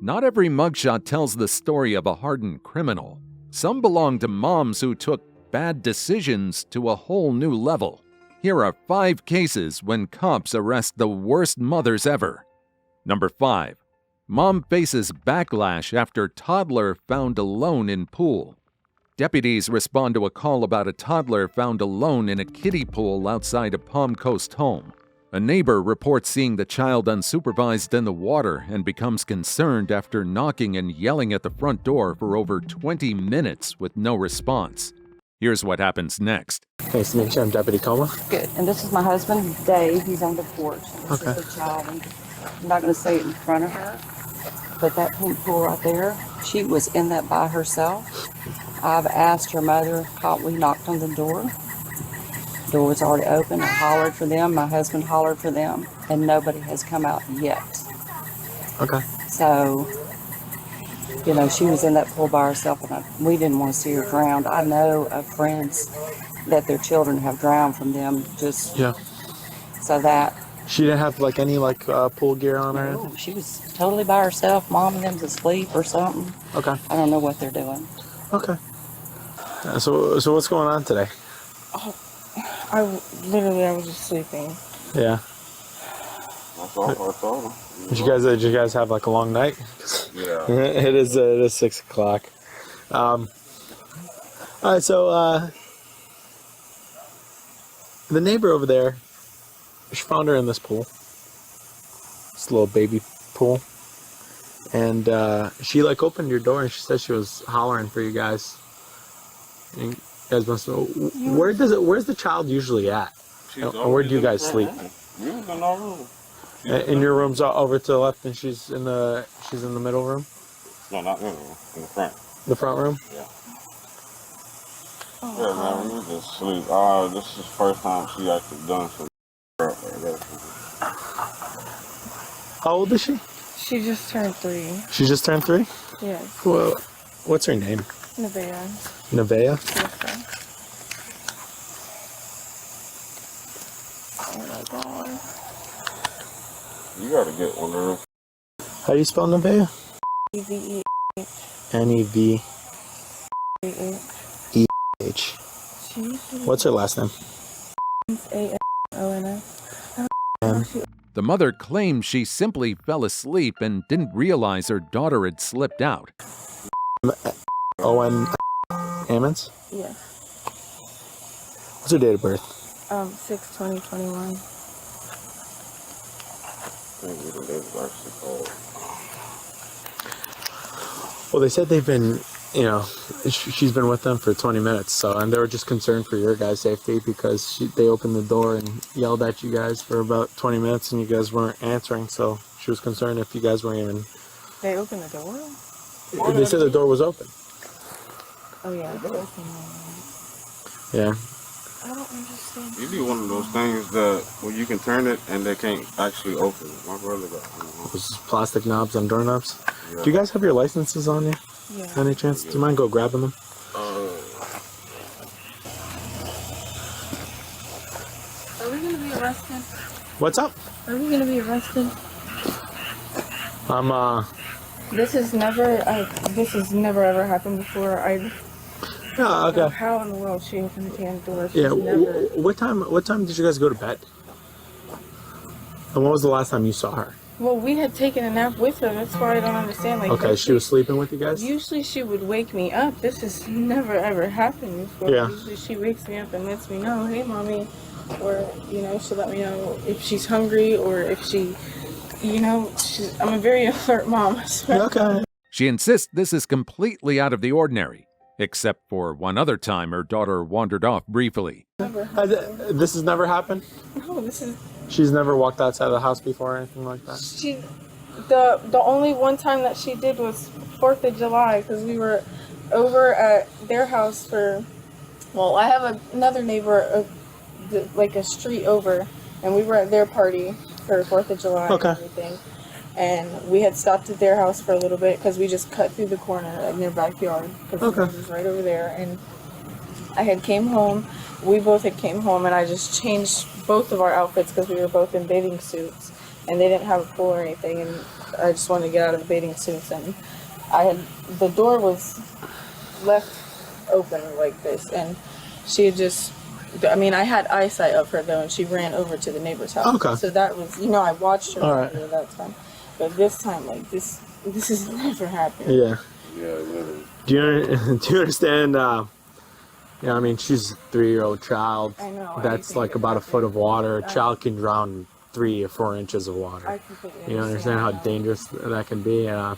Not every mugshot tells the story of a hardened criminal. Some belong to moms who took bad decisions to a whole new level. Here are 5 cases when cops arrest the worst mothers ever. Number 5. Mom faces backlash after toddler found alone in pool. Deputies respond to a call about a toddler found alone in a kiddie pool outside a Palm Coast home. A neighbor reports seeing the child unsupervised in the water and becomes concerned after knocking and yelling at the front door for over 20 minutes with no response. Here's what happens next. Nice to meet you. I'm Deputy Coma. Good. And this is my husband, Dave. He's on the porch. This Okay. is the child. I'm not going to say it in front of her, but that pink pool right there, she was in that by herself. I've asked her mother, we knocked on the door. The door was already open. I hollered for them. My husband hollered for them. And nobody has come out yet. Okay. So, she was in that pool by herself, and we didn't want to see her drowned. I know of friends that their children have drowned from them. Yeah. So that. She didn't have any pool gear on her? No, she was totally by herself. Mom and them's asleep or something. Okay. I don't know what they're doing. Okay. So what's going on today? I was just sleeping. Yeah. That's all I told him. Did you guys have a long night? Yeah. It is 6 o'clock. All right, so the neighbor over there, she found her in this pool. This little baby pool. And she opened your door and she said she was hollering for you guys. And you guys must know, where's the child usually at? And where do you guys sleep? In our room. In your room's over to the left, and she's in the middle room. No, not in the room. In the front. The front room. Yeah. Yeah, man, we just sleep. This is the first time she actually done some. How old is she? She just turned 3. She just turned 3. Yes. Well, what's her name? Nevaeh. Nevaeh. Yes, sir. Oh my God. You gotta get one of them. How do you spell Nevaeh? Nevaeh. Neveh. What's her last name? A-N-O-N-S. The mother claims she simply fell asleep and didn't realize her daughter had slipped out. O-N. Ammons? Yes. What's her date of birth? 6/20/21. Well, they said they've been, she's been with them for 20 minutes, and they were just concerned for your guys' safety because they opened the door and yelled at you guys for about 20 minutes and you guys weren't answering, so she was concerned if you guys weren't even... They opened the door? They said the door was open. Oh, yeah. Yeah. I don't understand. You do one of those things that where you can turn it and they can't actually open it. My brother got one. Those plastic knobs on doorknobs. Yeah. Do you guys have your licenses on you? Yeah. Any chance? Do you mind go grabbing them? Are we going to be arrested? What's up? Are we going to be arrested? I'm This has never ever happened before. Yeah, okay. How in the world she opened the damn door? Yeah. What time did you guys go to bed? And when was the last time you saw her? Well, we had taken a nap with her. That's why I don't understand. Okay, she was sleeping with you guys? Usually she would wake me up. This has never ever happened before. Yeah. Usually she wakes me up and lets me know, hey, mommy, or she'll let me know if she's hungry or if she, I'm a very alert mom. Okay. She insists this is completely out of the ordinary, except for one other time her daughter wandered off briefly. This has never happened? No, She's never walked outside of the house before or anything like that? The only one time that she did was 4th of July because we were over at their house I have another neighbor a street over, and we were at their party for 4th of July and everything. And we had stopped at their house for a little bit because we just cut through the corner in their backyard because the house was right over there. And we both had came home, and I just changed both of our outfits because we were both in bathing suits, and they didn't have a pool or anything. And I just wanted to get out of the bathing suits, and the door was left open like this, and she had just, I mean, I had eyesight of her though, and she ran over to the neighbor's house. Okay. So that was, I watched her All right. that time, but this time, like this has never happened. Yeah. Yeah, literally. Do you understand? I mean, she's a 3-year-old child. I know. That's like about a foot of water. A child can drown in 3 or 4 inches of water. I completely You understand how dangerous that can be? Do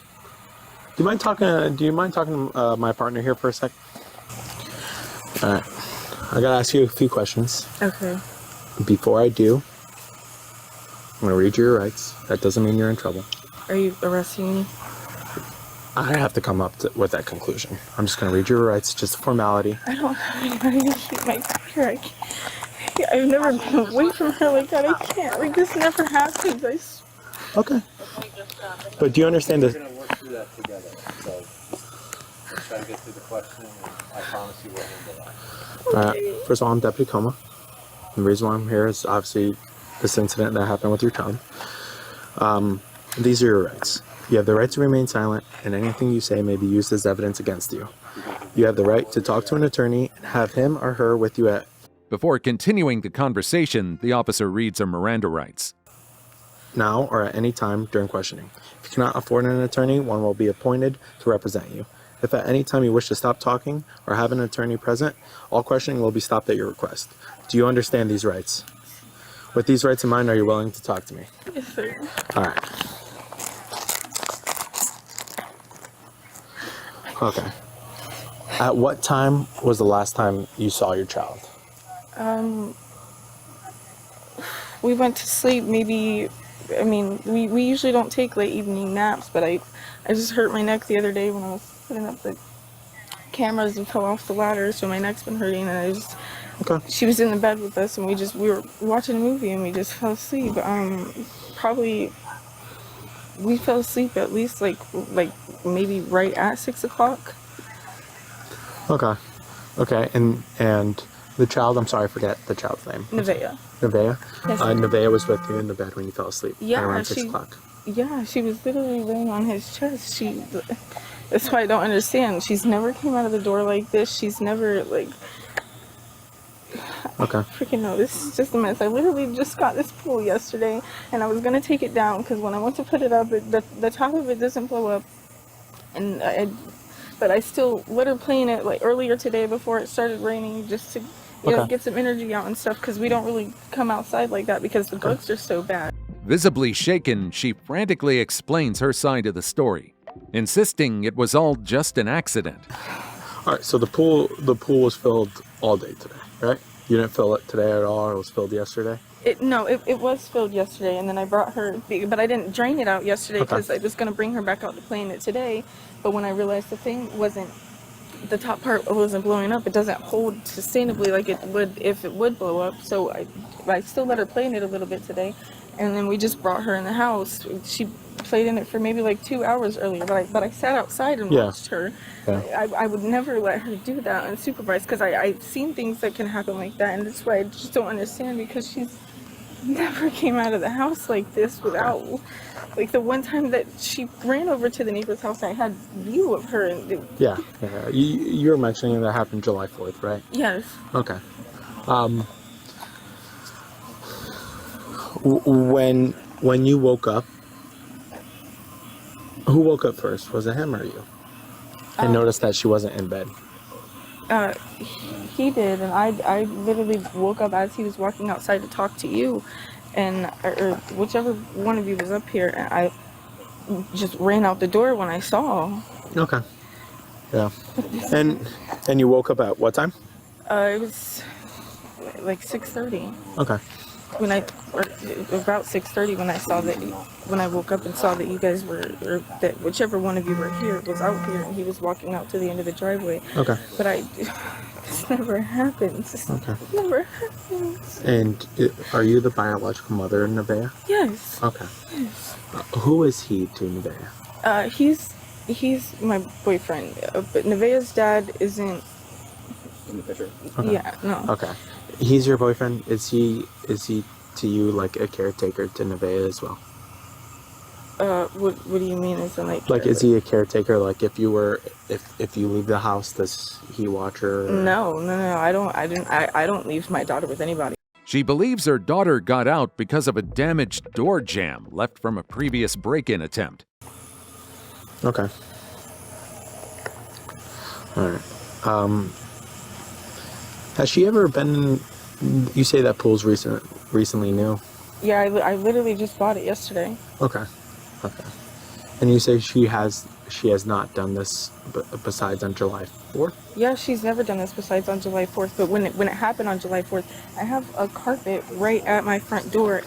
you mind talking? Do you mind talking to my partner here for a sec? All right. I gotta ask you a few questions. Okay. Before I do, I'm gonna read you your rights. That doesn't mean you're in trouble. Are you arresting me? I have to come up with that conclusion. I'm just gonna read your rights, just a formality. I don't have anybody to keep my daughter. I've never been away from her like that. I can't. Like, this never happens. Okay. But do you understand We're this? going to work through that together. So just try to get through the question, and I promise you we'll handle that. First of all, I'm Deputy Coma. The reason why I'm here is obviously this incident that happened with your child. These are your rights. You have the right to remain silent, and anything you say may be used as evidence against you. You have the right to talk to an attorney and have him or her with you at... Before continuing the conversation, the officer reads her Miranda rights. now or at any time during questioning. If you cannot afford an attorney, one will be appointed to represent you. If at any time you wish to stop talking or have an attorney present, all questioning will be stopped at your request. Do you understand these rights? With these rights in mind, are you willing to talk to me? Yes, sir. All right. Okay. At what time was the last time you saw your child? We went to sleep maybe, I mean, we usually don't take late evening naps, but I just hurt my neck the other day when I was putting up the cameras and fell off the ladder, so my neck's been hurting, and Okay. she was in the bed with us, and we were watching a movie, and we just fell asleep. Probably, we fell asleep at least like maybe right at 6 o'clock. Okay. Okay. And the child, I'm sorry, I forget the child's name. Nevaeh. Nevaeh? Yes, sir. Nevaeh was with you in the bed when you fell asleep. Yeah, Around 6 she- o'clock. Yeah, she was literally laying on his chest. That's why I don't understand. She's never came out of the door like this. She's never, like, Okay. freaking no, this is just a mess. I literally just got this pool yesterday, and I was going to take it down, because when I went to put it up, the top of it doesn't blow up. And but I still let her play in it, like, earlier today before it started raining, just to, Okay. get some energy out and stuff, because we don't really come outside like that because the bugs are so bad. Visibly shaken, she frantically explains her side of the story, insisting it was all just an accident. All right. So the pool was filled all day today, right? You didn't fill it today at all, or it was filled yesterday? It was filled yesterday, and then I brought her, but I didn't drain it out yesterday Okay. because I was going to bring her back out to play in it today. But when I realized the thing wasn't, the top part wasn't blowing up, it doesn't hold sustainably like it would if it would blow up. So I still let her play in it a little bit today, and then we just brought her in the house. She played in it for maybe like 2 hours earlier, but I sat outside and Yeah. watched her. Yeah. I would never let her do that unsupervised, because I've seen things that can happen like that, and that's why I just don't understand, because she's never came out of the house like this without, like, the one time that she ran over to the neighbor's house, I had view of her, and Yeah. Yeah. You were mentioning that happened July 4th, right? yes. Okay. When you woke up, who woke up first? Was it him or you? And noticed that she wasn't in bed. He did, and I literally woke up as he was walking outside to talk to you, and or whichever one of you was up here, and I just ran out the door when I saw. Okay. Yeah. And you woke up at what time? It was like 6:30. Okay. When or about 6:30 when I saw that, when I woke up and saw that you guys were, or that whichever one of you were here was out here, and he was walking out to the end of the driveway. Okay. But this never happens. This Okay. never happens. And are you the biological mother of Nevaeh? Yes. Okay. Who is he to Nevaeh? He's my boyfriend, but Nevaeh's dad isn't. In the picture. Okay. Yeah, no. Okay. He's your boyfriend. Is he to you like a caretaker to Nevaeh as well? What do you mean? Is in like? Like, is he a caretaker? Like, if you leave the house, does he watch her? No. I don't leave my daughter with anybody. She believes her daughter got out because of a damaged door jamb left from a previous break-in attempt. Okay. All right. Has she ever been? You say that pool's recently new. Yeah, I literally just bought it yesterday. Okay. And you say she has not done this besides on July 4th? Yeah, she's never done this besides on July 4th. But when it happened on July 4th, I have a carpet right at my front door,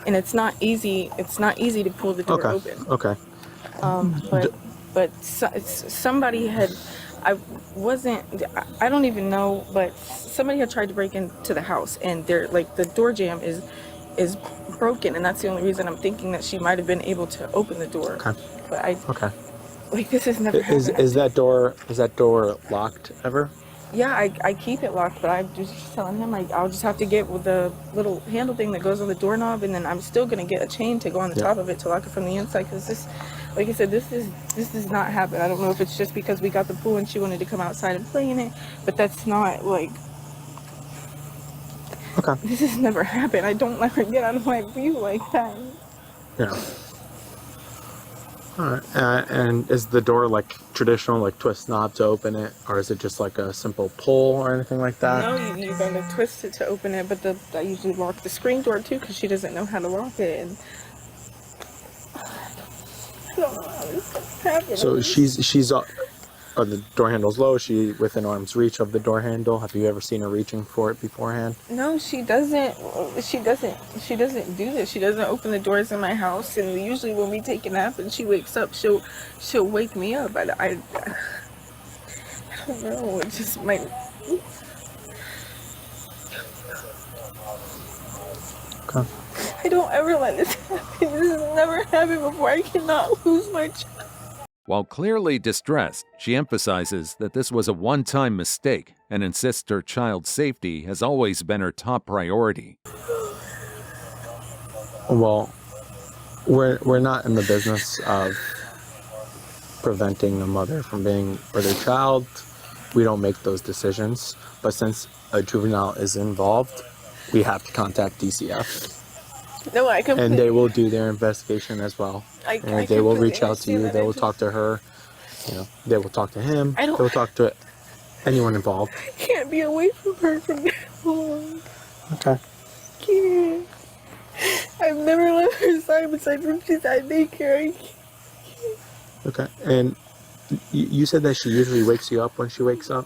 and it's not easy. It's not easy to pull the door open. Okay. But somebody had. I don't even know, but somebody had tried to break into the house, and the door jamb is broken, and that's the only reason I'm thinking that she might have been able to open the door. Okay. But this has never happened. Is that door locked ever? Yeah, I keep it locked, but I'm just telling him I'll just have to get with the little handle thing that goes on the doorknob, and then I'm still gonna get a chain to go on the top of it to lock it from the inside, because this, like I said, this does not happen. I don't know if it's just because we got the pool and she wanted to come outside and play in it, but that's not like. Okay. This has never happened. I don't let her get out of my view like that. Yeah. All right. And is the door like traditional, like twist knob to open it, or is it just like a simple pull or anything like that? No, you're gonna twist it to open it, but I usually lock the screen door too because she doesn't know how to lock it. And I don't know how this happened. So are the door handles low? Is she within arm's reach of the door handle? Have you ever seen her reaching for it beforehand? No, she doesn't. She doesn't do this. She doesn't open the doors in my house. And usually when we take a nap and she wakes up, she'll wake me up. I don't know. It just might. Okay. I don't ever let this happen. This has never happened before. I cannot lose my child. While clearly distressed, she emphasizes that this was a one-time mistake and insists her child's safety has always been her top priority. Well, we're not in the business of preventing a mother from being with her child. We don't make those decisions. But since a juvenile is involved, we have to contact DCF. No, I completely. And they will do their investigation as well. And they will reach out to you. They will talk to her. They will talk to him. They will talk to anyone involved. I can't be away from her from that long. Okay. I can't. I've never left her side besides when she's at daycare. I can't. Okay. And you said that she usually wakes you up when she wakes up?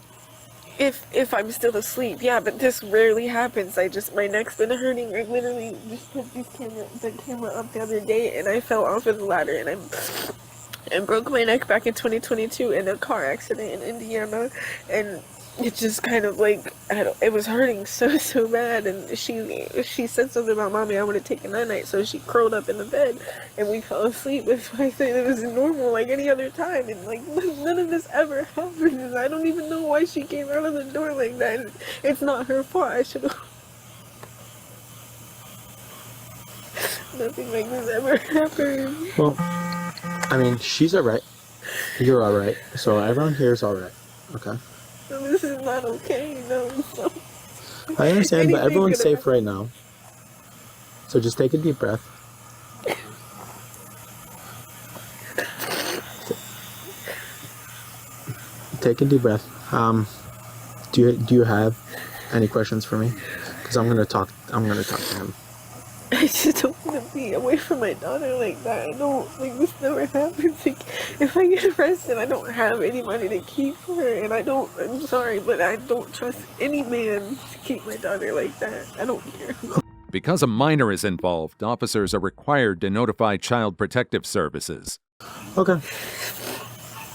If I'm still asleep, yeah, but this rarely happens. My neck's been hurting. I literally just put the camera up the other day, and I fell off of the ladder, and broke my neck back in 2022 in a car accident in Indiana, and it just kind of like, it was hurting so bad, and she said something about, "Mommy, I want to take a night," so she curled up in the bed, and we fell asleep. That's why I said it was normal like any other time, and like none of this ever happened, and I don't even know why she came out of the door like that. It's not her fault. I should have. Nothing like this ever happened. Well, I mean, she's alright. You're alright. So everyone here is alright. Okay? No, this is not okay. No. I understand, but everyone's safe right now. So just take a deep breath. Take a deep breath. Do you have any questions for me? Because I'm gonna talk to him. I just don't want to be away from my daughter like that. I don't, this never happens. Like, if I get arrested, I don't have anybody to keep her, and I'm sorry, but I don't trust any man to keep my daughter like that. I don't care. Because a minor is involved, officers are required to notify Child Protective Services. Okay.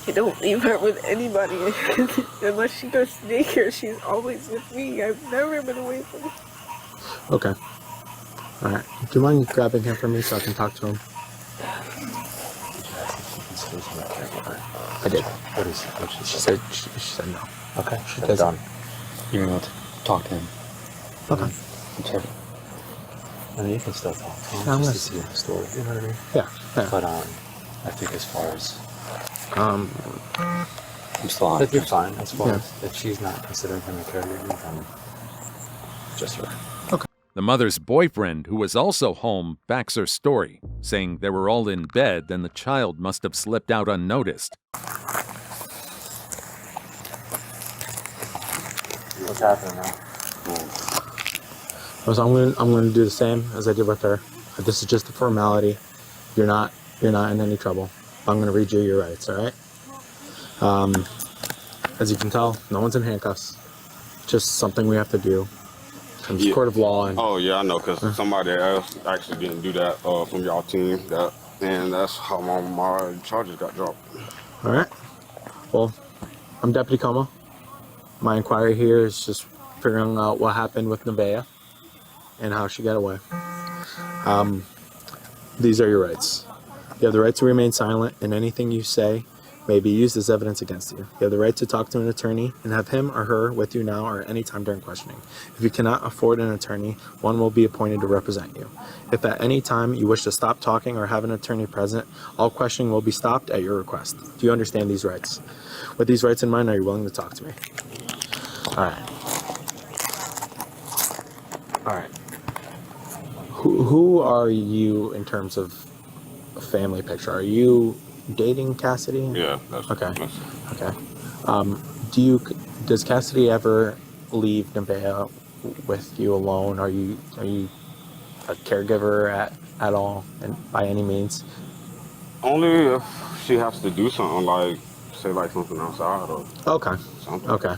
I don't leave her with anybody. Unless she goes to daycare, she's always with me. I've never been away from her. Okay. Alright. Do you mind grabbing him for me so I can talk to him? I did. What She said no. Okay, She that's doesn't. done. You're going to talk to him. Okay. Sure. I mean, you can still talk to him. I'm just gonna to see the story. You know what I mean? Yeah. Yeah. But I think as far as Um, I'm still on. You're fine. As far Yeah. as if she's not considering him a caregiver, then just her. The mother's boyfriend, who was also home, backs her story, saying they were all in bed and the child must have slipped out unnoticed. What's happening now? I'm gonna do the same as I did with her. This is just a formality. You're not in any trouble. I'm gonna read you your rights. All right. As you can tell, no one's in handcuffs. Just something we have to do. From the court of law. And Oh yeah, I know, cause somebody else actually didn't do that from y'all team. And that's how my charges got dropped. all right. Well, I'm Deputy Como. My inquiry here is just figuring out what happened with Nevaeh and how she got away. These are your rights. You have the right to remain silent, and anything you say may be used as evidence against you. You have the right to talk to an attorney and have him or her with you now or any time during questioning. If you cannot afford an attorney, one will be appointed to represent you. If at any time you wish to stop talking or have an attorney present, all questioning will be stopped at your request. Do you understand these rights? With these rights in mind, are you willing to talk to me? All right. All right. Who are you in terms of a family picture? Are you dating Cassidy? Yeah. That's, Okay. That's, Okay. Does Cassidy ever leave Nevaeh with you alone? Are you a caregiver at all, and by any means? only if she has to do something like say like something outside or Okay. something. Okay.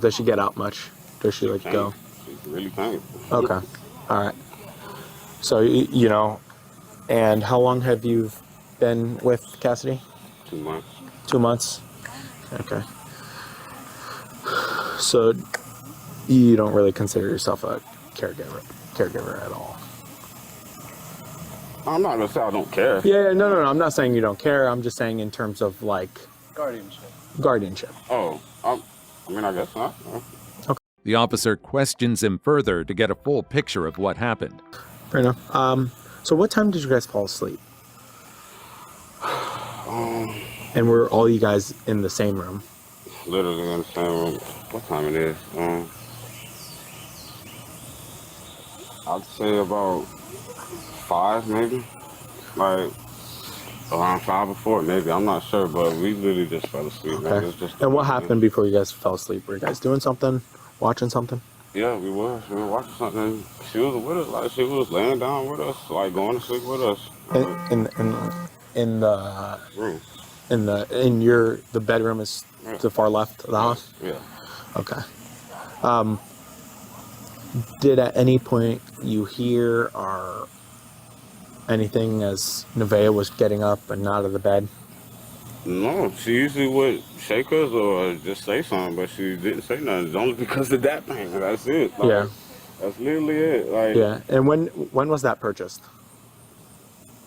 Does she get out much? Does she like go? She really can't. Okay. All right. So and how long have you been with Cassidy? 2 months. 2 months. Okay. So you don't really consider yourself a caregiver at all? I'm not gonna say I don't care. Yeah, no. I'm not saying you don't care. I'm just saying in terms of like guardianship. Oh, I mean, I guess not. The officer questions him further to get a full picture of what happened. Fair enough. So what time did you guys fall asleep? And were all you guys in the same room? Literally in the same room. What time it is? I'd say about 5 maybe. Like around 5 or 4 maybe. I'm not sure, but we literally just fell asleep. Man. Okay. It's just And what happened before you guys fell asleep? Were you guys doing something? Watching something? Yeah, we were. We were watching something. She was with us. Like she was laying down with us, like going to sleep with us. In the Room. the bedroom is to the far left of the house? Yeah. Okay. Did at any point you hear or anything as Nevaeh was getting up and out of the bed? No, she usually would shake us or just say something, but she didn't say nothing. It's only because of that thing. That's it. Like, Yeah. That's literally it. Like Yeah. And when was that purchased?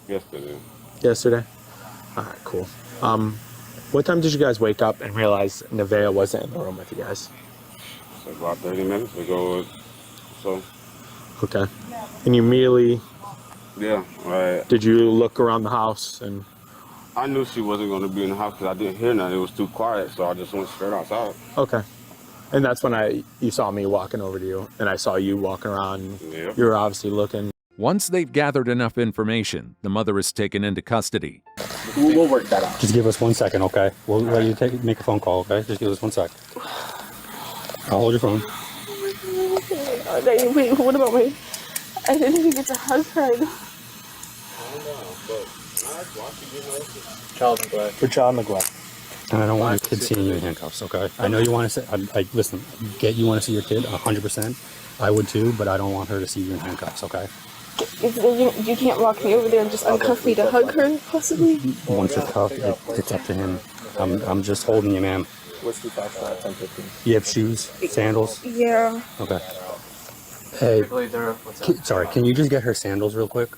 yesterday. Yesterday? All right, cool. What time did you guys wake up and realize Nevaeh wasn't in the room with you guys? So about 30 minutes ago. So Okay. And you immediately, yeah, right. did you look around the house and... I knew she wasn't going to be in the house because I didn't hear nothing. It was too quiet, so I just went straight outside. Okay. And that's when you saw me walking over to you, and I saw you walking around. Yep. You were obviously looking. Once they've gathered enough information, the mother is taken into custody. We'll work that out. Just give us 1 second, okay? We'll let you make a phone call, okay? Just give us 1 sec. I'll hold your phone. Wait, what about me? I didn't even get to hug her. Child neglect. For child neglect. And I don't want your kid seeing you in handcuffs, okay? I know you want to say, listen, you want to see your kid 100%. I would too, but I don't want her to see you in handcuffs, okay? You can't walk me over there and just uncuff me to hug her, possibly? Once you're cuffed, it's up to him. I'm just holding you, ma'am. Whiskey Foxtrot 1015. You have shoes, sandals? Yeah. Okay. Hey, What's up? sorry, can you just get her sandals real quick?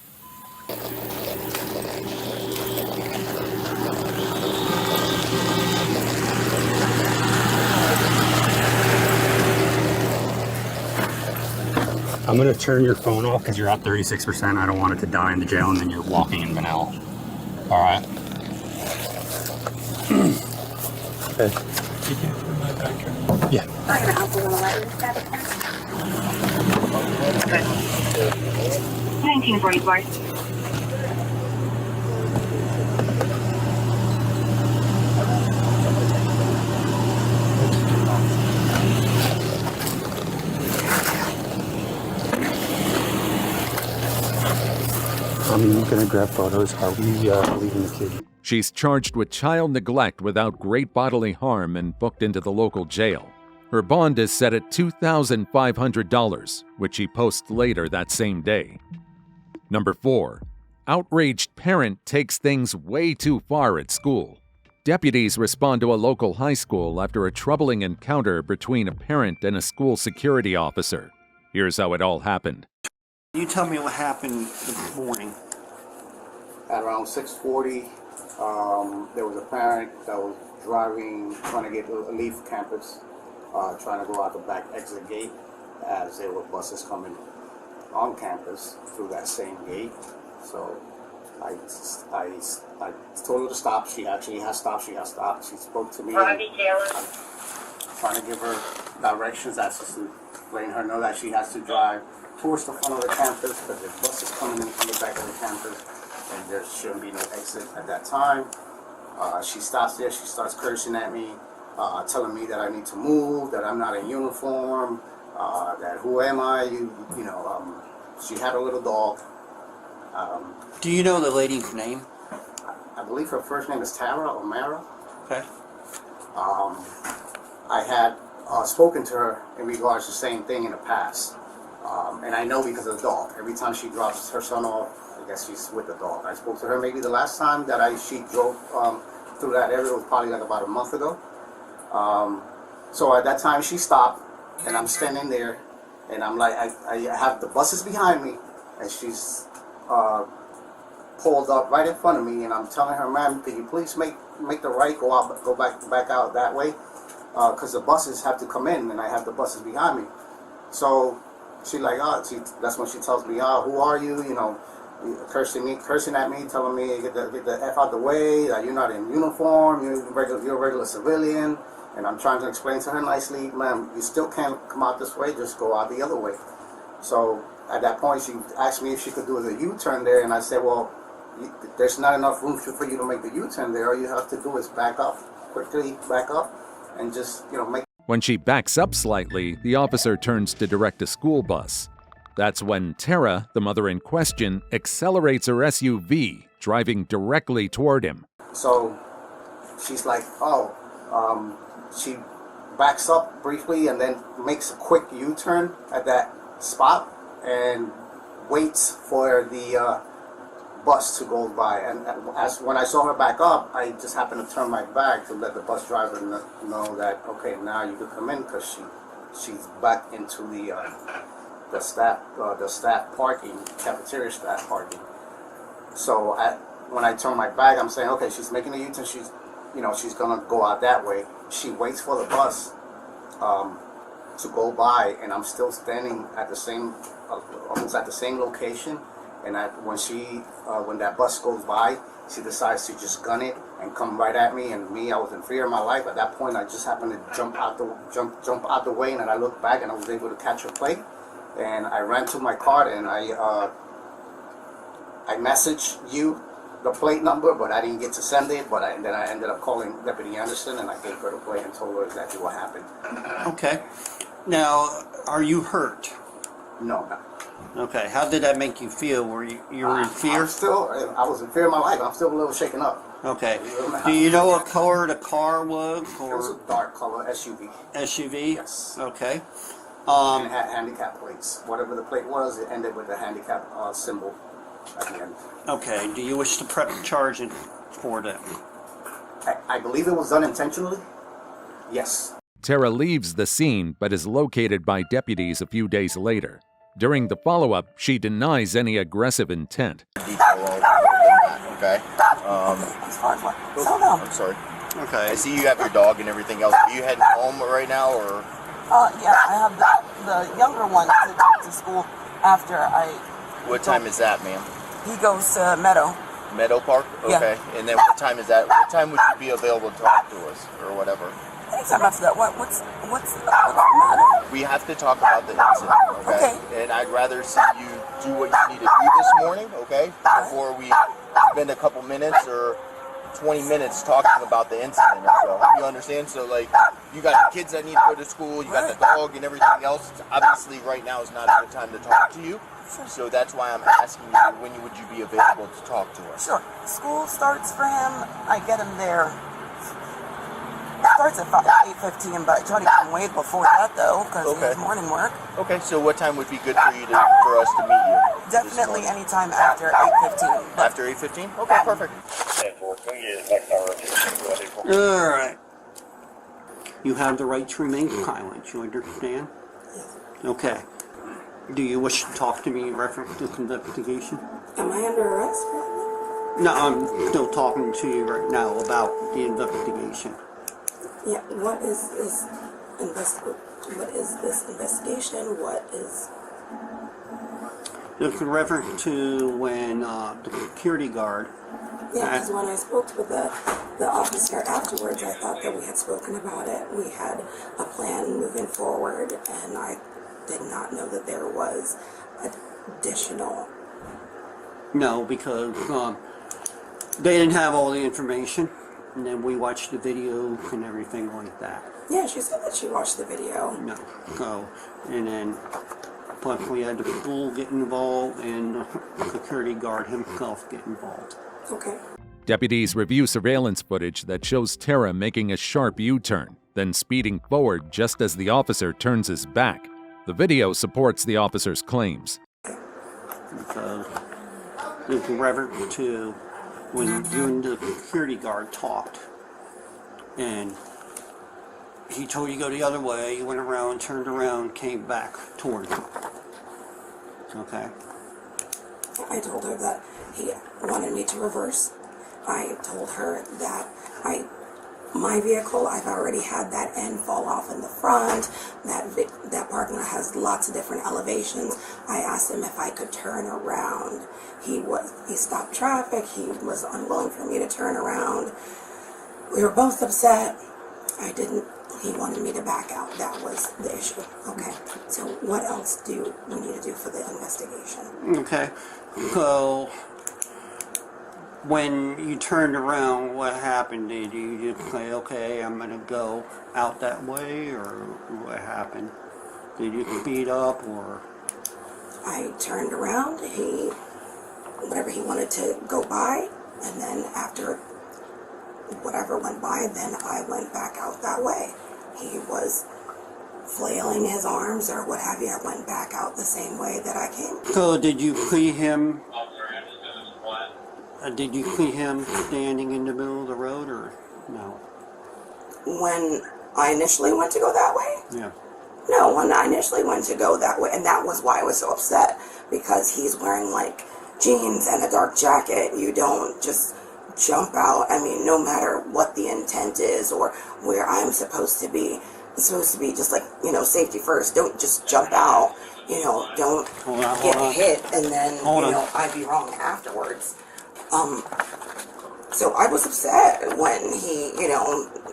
I'm gonna turn your phone off because you're at 36%. I don't want it to die in the jail and then you're walking in vanilla. All right. Okay. Yeah. I'm gonna help you with a letter. 1944. I'm gonna grab photos. Are we leaving the kid? She's charged with child neglect without great bodily harm and booked into the local jail. Her bond is set at $2,500, which she posts later that same day. Number 4. Outraged parent takes things way too far at school. Deputies respond to a local high school after a troubling encounter between a parent and a school security officer. Here's how it all happened. You tell me what happened this morning. At around 6:40, there was a parent that was driving, trying to leave campus, trying to go out the back exit gate as there were buses coming on campus through that same gate. So I told her to stop. She actually has stopped. She She spoke to me. I'm trying to give her directions, letting her know that she has to drive towards the front of the campus because there's buses coming in from the back of the campus and there shouldn't be no exit at that time. She stops there. She starts cursing at me, telling me that I need to move, that I'm not in uniform, that who am I? She had a little dog. Do you know the lady's name? I believe her first name is Tara or Mara. Okay. I had spoken to her in regards to the same thing in the past. And I know because of the dog. Every time she drops her son off, I guess she's with the dog. I spoke to her maybe the last time that she drove through that area was probably like about a month ago. So at that time she stopped and I'm standing there and I'm like, I have the buses behind me and she's pulled up right in front of me and I'm telling her, ma'am, can you please make the right, go back out that way? Because the buses have to come in and I have the buses behind me. So she like, that's when she tells me, who are you? Cursing at me, telling me get the F out the way, that you're not in uniform, you're a regular civilian. And I'm trying to explain to her nicely, ma'am, you still can't come out this way, just go out the other way. So at that point, she asked me if she could do the U-turn there, and I said, well, there's not enough room for you to make the U-turn there. All you have to do is back up, quickly back up, and just, make. When she backs up slightly, the officer turns to direct a school bus. That's when Tara, the mother in question, accelerates her SUV, driving directly toward him. So she's like, she backs up briefly and then makes a quick U-turn at that spot and waits for the bus to go by. And when I saw her back up, I just happened to turn my back to let the bus driver know that, okay, now you can come in, because she's back into the staff parking, cafeteria staff parking. So when I turn my back, I'm saying, okay, she's making a U-turn. She's gonna go out that way. She waits for the bus to go by, and I'm still standing at the same, almost at the same location. And when that bus goes by, she decides to just gun it and come right at me. And I was in fear of my life. At that point, I just happened to jump out the way, and then I looked back, and I was able to catch her plate. And I ran to my car, and I messaged you the plate number, but I didn't get to send it. But then I ended up calling Deputy Anderson, and I gave her the plate and told her exactly what happened. Okay. Now, are you hurt? No, no. Okay. How did that make you feel? Were you in fear? I was in fear of my life. I'm still a little shaken up. Okay. Do you know what color the car was? It was a dark color SUV. SUV? Yes. Okay. And it had handicap plates. Whatever the plate was, it ended with the handicap symbol at the end. Okay. Do you wish to prep charging for that? I believe it was done intentionally. Yes. Tara leaves the scene but is located by deputies a few days later. During the follow-up, she denies any aggressive intent. Okay. I'm sorry. Okay. I see you have your dog and everything else. Are you heading home right now, or? Yeah, I have the younger one to take to school. after I. What time is that, ma'am? He goes to Meadow. Meadow Park? Yeah. Okay. And then what time is that? What time would you be available to talk to us or whatever? Anytime after that. What's the matter? We have to talk about the incident, okay? And I'd rather see you do what you need to do this morning, okay? Before we spend a couple minutes or 20 minutes talking about the incident. So, you understand? So, like, you got the kids that need to go to school, you got the dog and everything else. Obviously, right now is not a good time to talk to you. So that's why I'm asking you, when would you be available to talk to us? Sure. School starts for him. I get him there. It starts at 8:15, but I try to get him way before that, though, because he has morning work. Okay, so what time would be good for us to meet you? Definitely anytime after 8:15. After 8:15? Okay, perfect. All right. You have the right to remain silent. You understand? Okay. Do you wish to talk to me in reference to this investigation? Am I under arrest? No, I'm still talking to you right now about the investigation. Yeah. What is this investigation? What is? It's in reference to when the security guard. Yeah, because when I spoke to the officer afterwards, I thought that we had spoken about it. We had a plan moving forward, and I did not know that there was additional. No, because they didn't have all the information, and then we watched the video and everything like that. Yeah, she said that she watched the video. No, so, and then plus we had the school get involved and the security guard himself get involved. Okay. Deputies review surveillance footage that shows Tara making a sharp U-turn, then speeding forward just as the officer turns his back. The video supports the officer's claims. Because it's in reference to when you and the security guard talked, and he told you to go the other way, you went around, turned around, came back toward him. Okay? I told her that he wanted me to reverse. I told her that my vehicle, I've already had that end fall off in the front. That parking lot has lots of different elevations. I asked him if I could turn around. He stopped traffic. He was unwilling for me to turn around. We were both upset. He wanted me to back out. That was the issue. Okay. So what else do we need to do for the investigation? Okay. So when you turned around, what happened? Did you just say, okay, I'm going to go out that way, or what happened? Did you speed up, or? I turned around, whatever he wanted to go by, and then after whatever went by, then I went back out that way. He was flailing his arms or what have you. I went back out the same way that I came. So did you see him? Did you see him standing in the middle of the road, or no? When I initially went to go that way? Yeah. No, when I initially went to go that way, and that was why I was so upset, because he's wearing like jeans and a dark jacket. You don't just jump out. I mean, no matter what the intent is or where I'm supposed to be, it's supposed to be just like, safety first. Don't just jump out, don't get hit and then, I'd be wrong afterwards. So I was upset when he,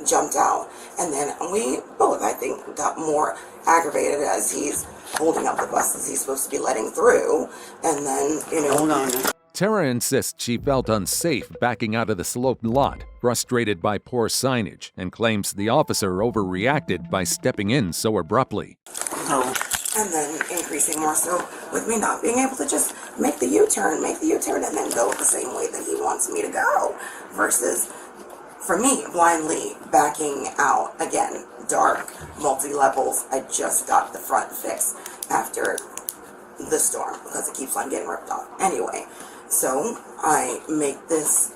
jumped out, and then we both, I think, got more aggravated as he's holding up the buses he's supposed to be letting through, and then, Hold on. Tara insists she felt unsafe backing out of the sloped lot, frustrated by poor signage, and claims the officer overreacted by stepping in so abruptly. And then increasing more so with me not being able to just make the U-turn, and then go the same way that he wants me to go, versus for me, blindly backing out. Again, dark, multi-levels. I just got the front fixed after the storm because it keeps on getting ripped off. Anyway, so I make this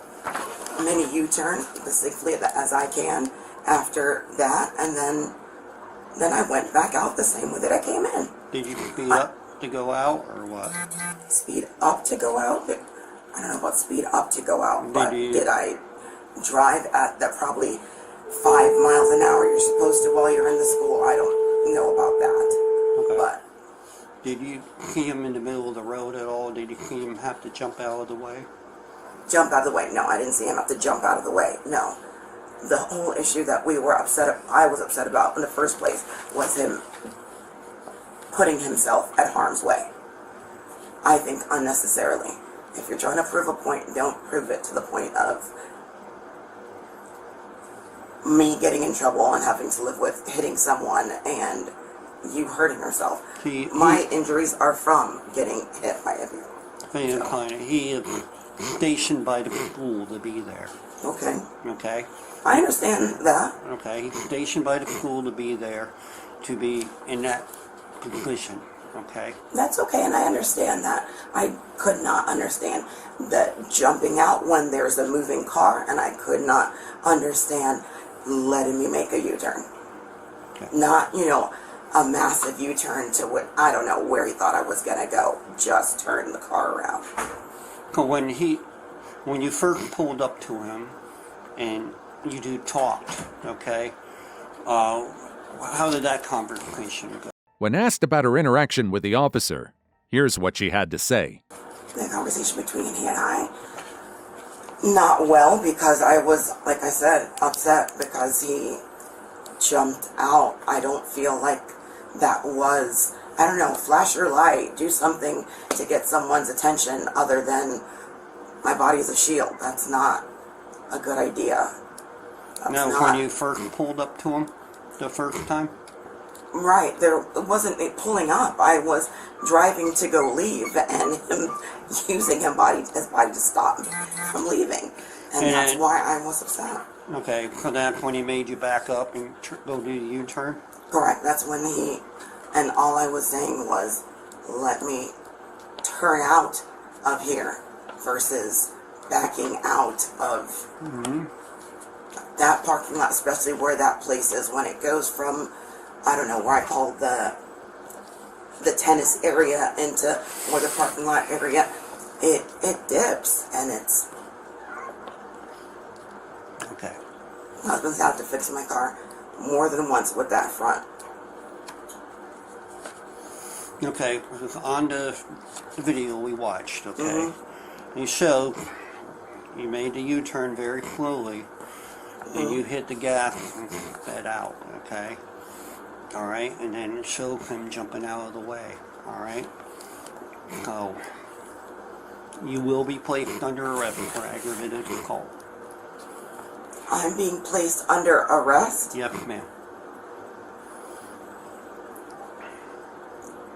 mini U-turn as safely as I can after that, and then I went back out the same way that I came in. Did you speed up to go out, or what? Speed up to go out? I don't know about speed up to go out, but did I drive at the probably 5 miles an hour you're supposed to while you're in the school? I don't know about that. Okay. But Did you see him in the middle of the road at all? Did you see him have to jump out of the way? Jump out of the way? No, I didn't see him have to jump out of the way. No. The whole issue that I was upset about in the first place was him putting himself at harm's way. I think unnecessarily. If you're trying to prove a point, don't prove it to the point of me getting in trouble and having to live with hitting someone and you hurting yourself. My injuries are from getting hit by a vehicle. He is stationed by the pool to be there. Okay. Okay? I understand that. Okay, he's stationed by the pool to be there, to be in that position. Okay? That's okay, and I understand that. I could not understand that jumping out when there's a moving car, and I could not understand letting me make a U-turn. Okay. Not, a massive U-turn to what, I don't know where he thought I was going to go. Just turn the car around. When you first pulled up to him, and you two talked, okay, how did that conversation go? When asked about her interaction with the officer, here's what she had to say. The conversation between he and I, not well, because I was, like I said, upset because he jumped out. I don't feel like that was, I don't know, flash your light, do something to get someone's attention other than my body is a shield. That's not a good idea. When you first pulled up to him the first time? Right, there wasn't a pulling up. I was driving to go leave and him using his body to stop me from leaving. And that's why I was upset. Okay, so that's when he made you back up and go do the U-turn? Correct, that's when and all I was saying was, let me turn out of here versus backing out of that parking lot, especially where that place is, when it goes from, I don't know, where I call the tennis area into where the parking lot area, it dips, and it's... Okay. My husband's had to fix my car more than once with that front. Okay, on the video we watched, okay, you showed you made the U-turn very slowly, and you hit the gas and sped out, okay? Alright, and then it showed him jumping out of the way, alright? So, you will be placed under arrest for aggravated assault. I'm being placed under arrest? Yes, ma'am.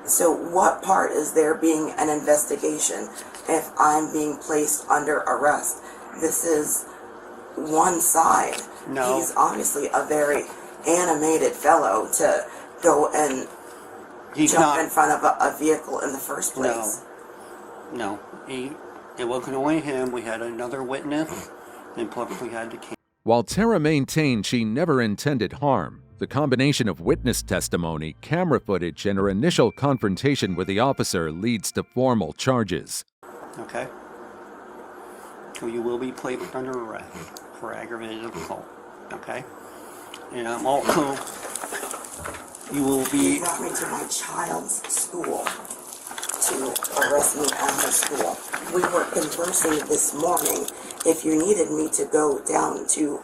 So what part is there being an investigation if I'm being placed under arrest? This is one side. No. He's obviously a very animated fellow to go and jump in front of a vehicle in the first place. No. It wasn't only him. We had another witness, and plus we had the camera. While Tara maintained she never intended harm, the combination of witness testimony, camera footage, and her initial confrontation with the officer leads to formal charges. Okay? So you will be placed under arrest for aggravated assault. Okay? And also, you will be... He brought me to my child's school to arrest me at her school. We were conversing this morning. If you needed me to go down to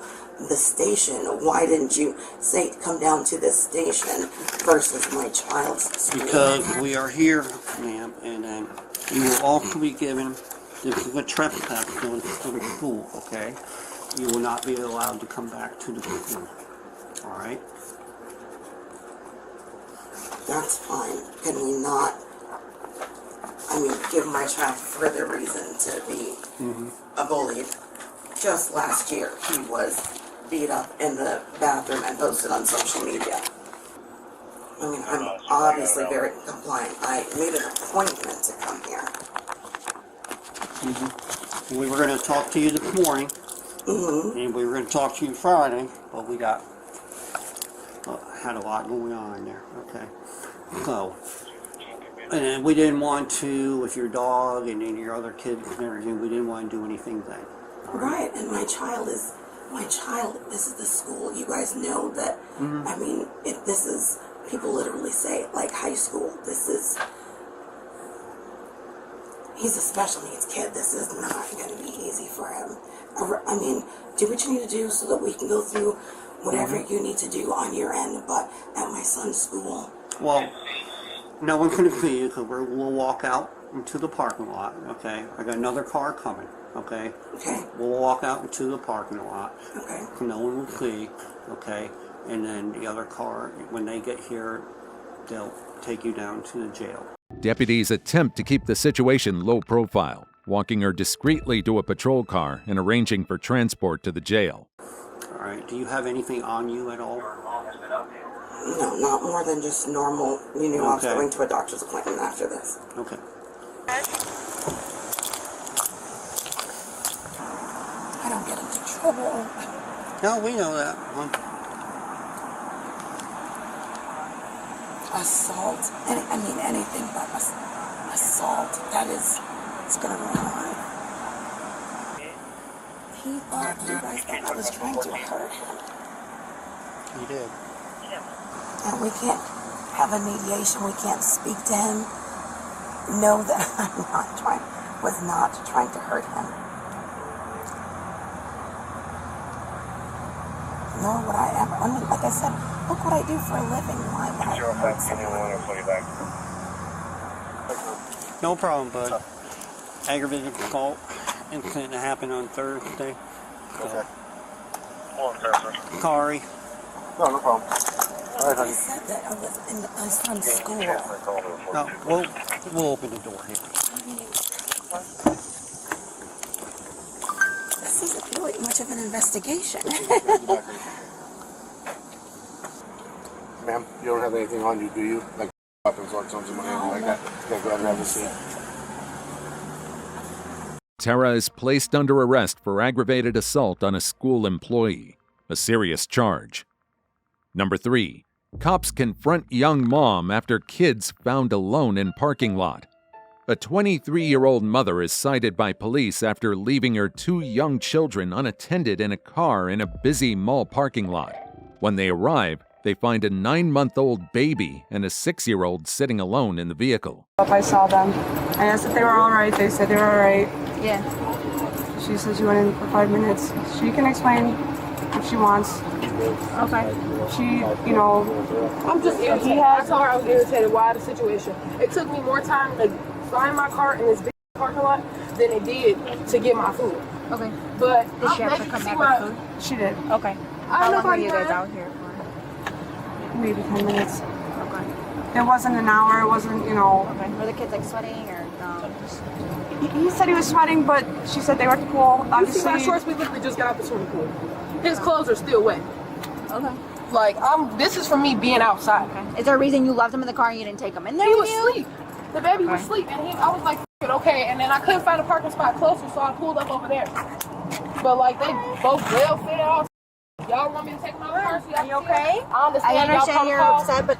the station, why didn't you say come down to the station versus my child's school? Because we are here, ma'am, and then you will also be given, this is a trespass to the school, okay? You will not be allowed to come back to the school, alright? That's fine. Can we not, give my child further reason to be bullied? Just last year, he was beat up in the bathroom and posted on social media. I'm obviously very compliant. I made an appointment to come here. We were going to talk to you this morning, and we were going to talk to you Friday, but we had a lot going on there, okay? So, and we didn't want to, with your dog and then your other kids and everything, we didn't want to do anything then. Right, and my child, this is the school. You guys know that, if this is, people literally say, like high school, this is He's a special needs kid. This is not going to be easy for him. I mean, do what you need to do so that we can go through whatever you need to do on your end, but at my son's school. Well, no one's going to see you because we'll walk out into the parking lot, okay? I got another car coming, okay? Okay. We'll walk out into the parking lot. Okay. No one will see, okay? And then the other car, when they get here, they'll take you down to the jail. Deputies attempt to keep the situation low profile, walking her discreetly to a patrol car and arranging for transport to the jail. All right, do you have anything on you at all? No, not more than just normal. You knew I was Okay. going to a doctor's appointment after this. Okay. I don't get into trouble. No, we know that. Huh? Assault. I mean, anything but assault. That is, it's gonna ruin my life. He thought, you guys thought I was trying to hurt him. You did. And we can't have a mediation. We can't speak to him. Know that was not trying to hurt him. Nor would I ever. I mean, like I said, look what I do for a living. Why would I hurt someone? No problem, bud. Aggravated assault incident that happened on Thursday. Okay. Sorry. No problem. All right, I honey. said that I was in my son's school. No, we'll open the door here. This isn't really much of an investigation. Ma'am, you don't have anything on you, do you? Like weapons or something like that? Okay, go ahead and have a seat. Tara is placed under arrest for aggravated assault on a school employee, a serious charge. Number 3. Cops confront young mom after kids found alone in parking lot. A 23-year-old mother is cited by police after leaving her 2 young children unattended in a car in a busy mall parking lot. When they arrive, they find a 9-month-old baby and a 6-year-old sitting alone in the vehicle. I saw them. I asked if they were all right. They said they were all right. Yeah. She said she went in for 5 minutes. She can explain if she wants. Okay. She, you know, I'm just irritated. I told her I was irritated. Why the situation? It took me more time to find my car in this big parking lot than it did to get my food. Okay. But Did she have to come back with food? she did. Okay. How long were you guys out here for? Maybe 10 minutes. Okay. It wasn't an hour. It wasn't, you know. Okay. Were the kids like sweating or no? He said he was sweating, but she said they were at the pool. You Obviously, see my shorts? We literally just got out the swimming pool. His clothes are still wet. Okay. Like this is for me being outside. Okay. Is there a reason you left him in the car and you didn't take him in there? He with was you? asleep. The baby was asleep, and I was like, "F it, okay." And then I couldn't find a parking spot closer, so I pulled up over there. But like they both well fed all. Y'all want me to take them out of the car? So y'all Are you okay? I understand. I understand y'all you're upset, but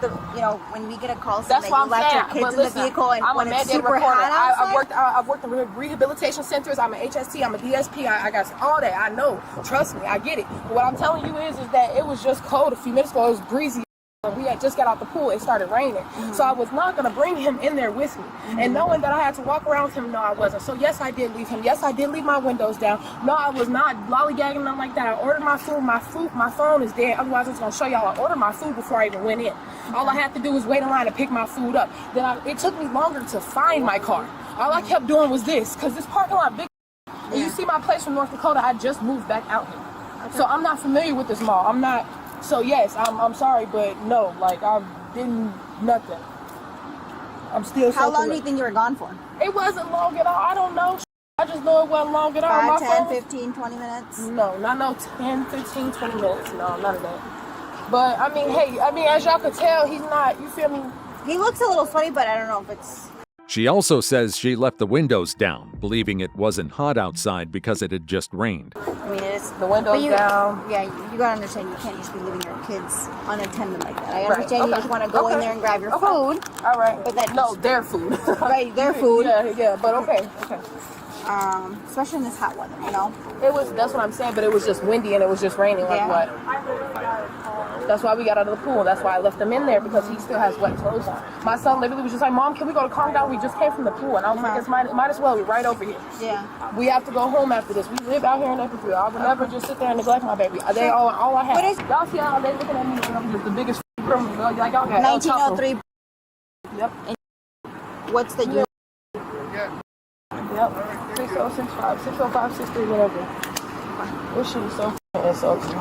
when we get a call saying that's that why you I'm left saying. your kids But in listen, the vehicle and I'm when a it's mandated super reporter. hot outside. I've worked in rehabilitation centers. I'm an HST. I'm a DSP. I got all that. I know. Trust me. I get it. But what I'm telling you is that it was just cold a few minutes ago. It was breezy. We had just got out the pool. It started raining. So I was not going to bring him in there with me. And knowing that I had to walk around with him, no, I wasn't. So yes, I did leave him. Yes, I did leave my windows down. No, I was not lollygagging, nothing like that. I ordered my food. My phone is dead. Otherwise, I was going to show y'all I ordered my food before I even went in. All I had to do was wait in line to pick my food up. It took me longer to find my car. All I kept doing was this, because this parking lot big. And you see my place from North Dakota, I just moved back out here. Okay. So I'm not familiar with this mall. I'm not. So yes, I'm sorry, but no, like I didn't nothing. I'm still. How long do you think you were gone for? It wasn't long at all. I don't know. I just know it wasn't long at all. 5, 10, 15, 20 minutes? No, not no 10, 15, 20 minutes. No, none of that. But I mean, hey, as y'all could tell, he's not. You feel me? He looks a little sweaty, but I don't know if it's. She also says she left the windows down, believing it wasn't hot outside because it had just rained. I mean, it is. The windows down. Yeah, you gotta understand you can't just be leaving your kids unattended like that. I understand you just want to go in there and grab your food. All right. But that their food. Right, their food. Yeah, but okay. Especially in this hot weather, you know? That's what I'm saying, but it was just windy and it was just raining, like what? That's why we got out of the pool. That's why I left him in there, because he still has wet clothes on. My son literally was just like, Mom, can we go to calm down? We just came from the pool. And I was like, it's might as well. We're right over here. Yeah. We have to go home after this. We live out here in Epicville. I would never just sit there and neglect my baby. They all I have. Y'all see how they looking at me like I'm just the biggest criminal. Like y'all got 1903. Yep. What's the year? Yep. 6065, 60563, whatever. This shit is so insulting.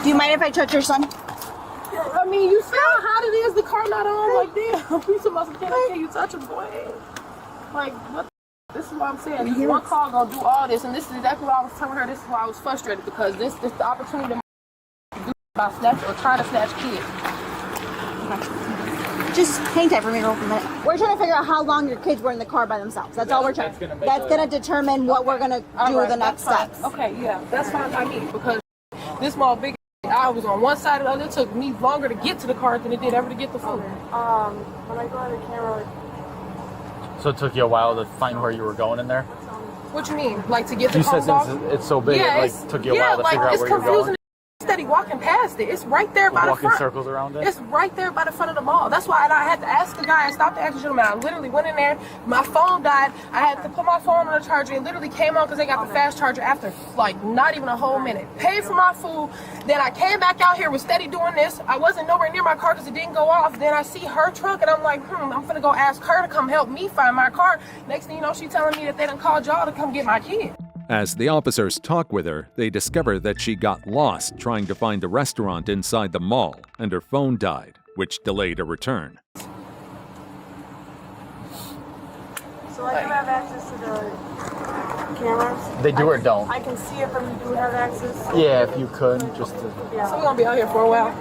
Do you mind if I touch your son? I mean, you see how hot it is? The car not on. Like, damn. You supposed to can you touch him, boy? Like, what? This is what I'm saying. This one call gonna do all this, and this is exactly what I was telling her. This is why I was frustrated, because this is the opportunity to do about snatch or try to snatch kids. Just hang tight for me real minute. We're trying to figure out how long your kids were in the car by themselves. That's all we're trying. That's gonna determine what we're gonna do the next steps. Okay, yeah, that's fine. I mean, because this small big, I was on one side or the other. It took me longer to get to the car than it did ever to get the food. When I go on the camera, So it took you a while to find where you were going in there? What you mean? Like to get the You car said since it's so big, yeah, it took you a while to figure out where you're going? Steady walking past it. It's right there by the front. Walking circles around it? It's right there by the front of the mall. That's why I had to ask the guy. I stopped to ask the gentleman. I literally went in there. My phone died. I had to put my phone on the charger. It literally came on because they got the fast charger after like not even a whole minute. Paid for my food. Then I came back out here, was steady doing this. I wasn't nowhere near my car because it didn't go off. Then I see her truck and I'm like, I'm gonna go ask her to come help me find my car. Next thing you know, she's telling me that they done called y'all to come get my kid. As the officers talk with her, they discover that she got lost trying to find a restaurant inside the mall, and her phone died, which delayed a return. so I do have access to the cameras. They do or don't? I can see if you do have access. Yeah, if you could, just to... Yeah. So we're gonna be out here for a while.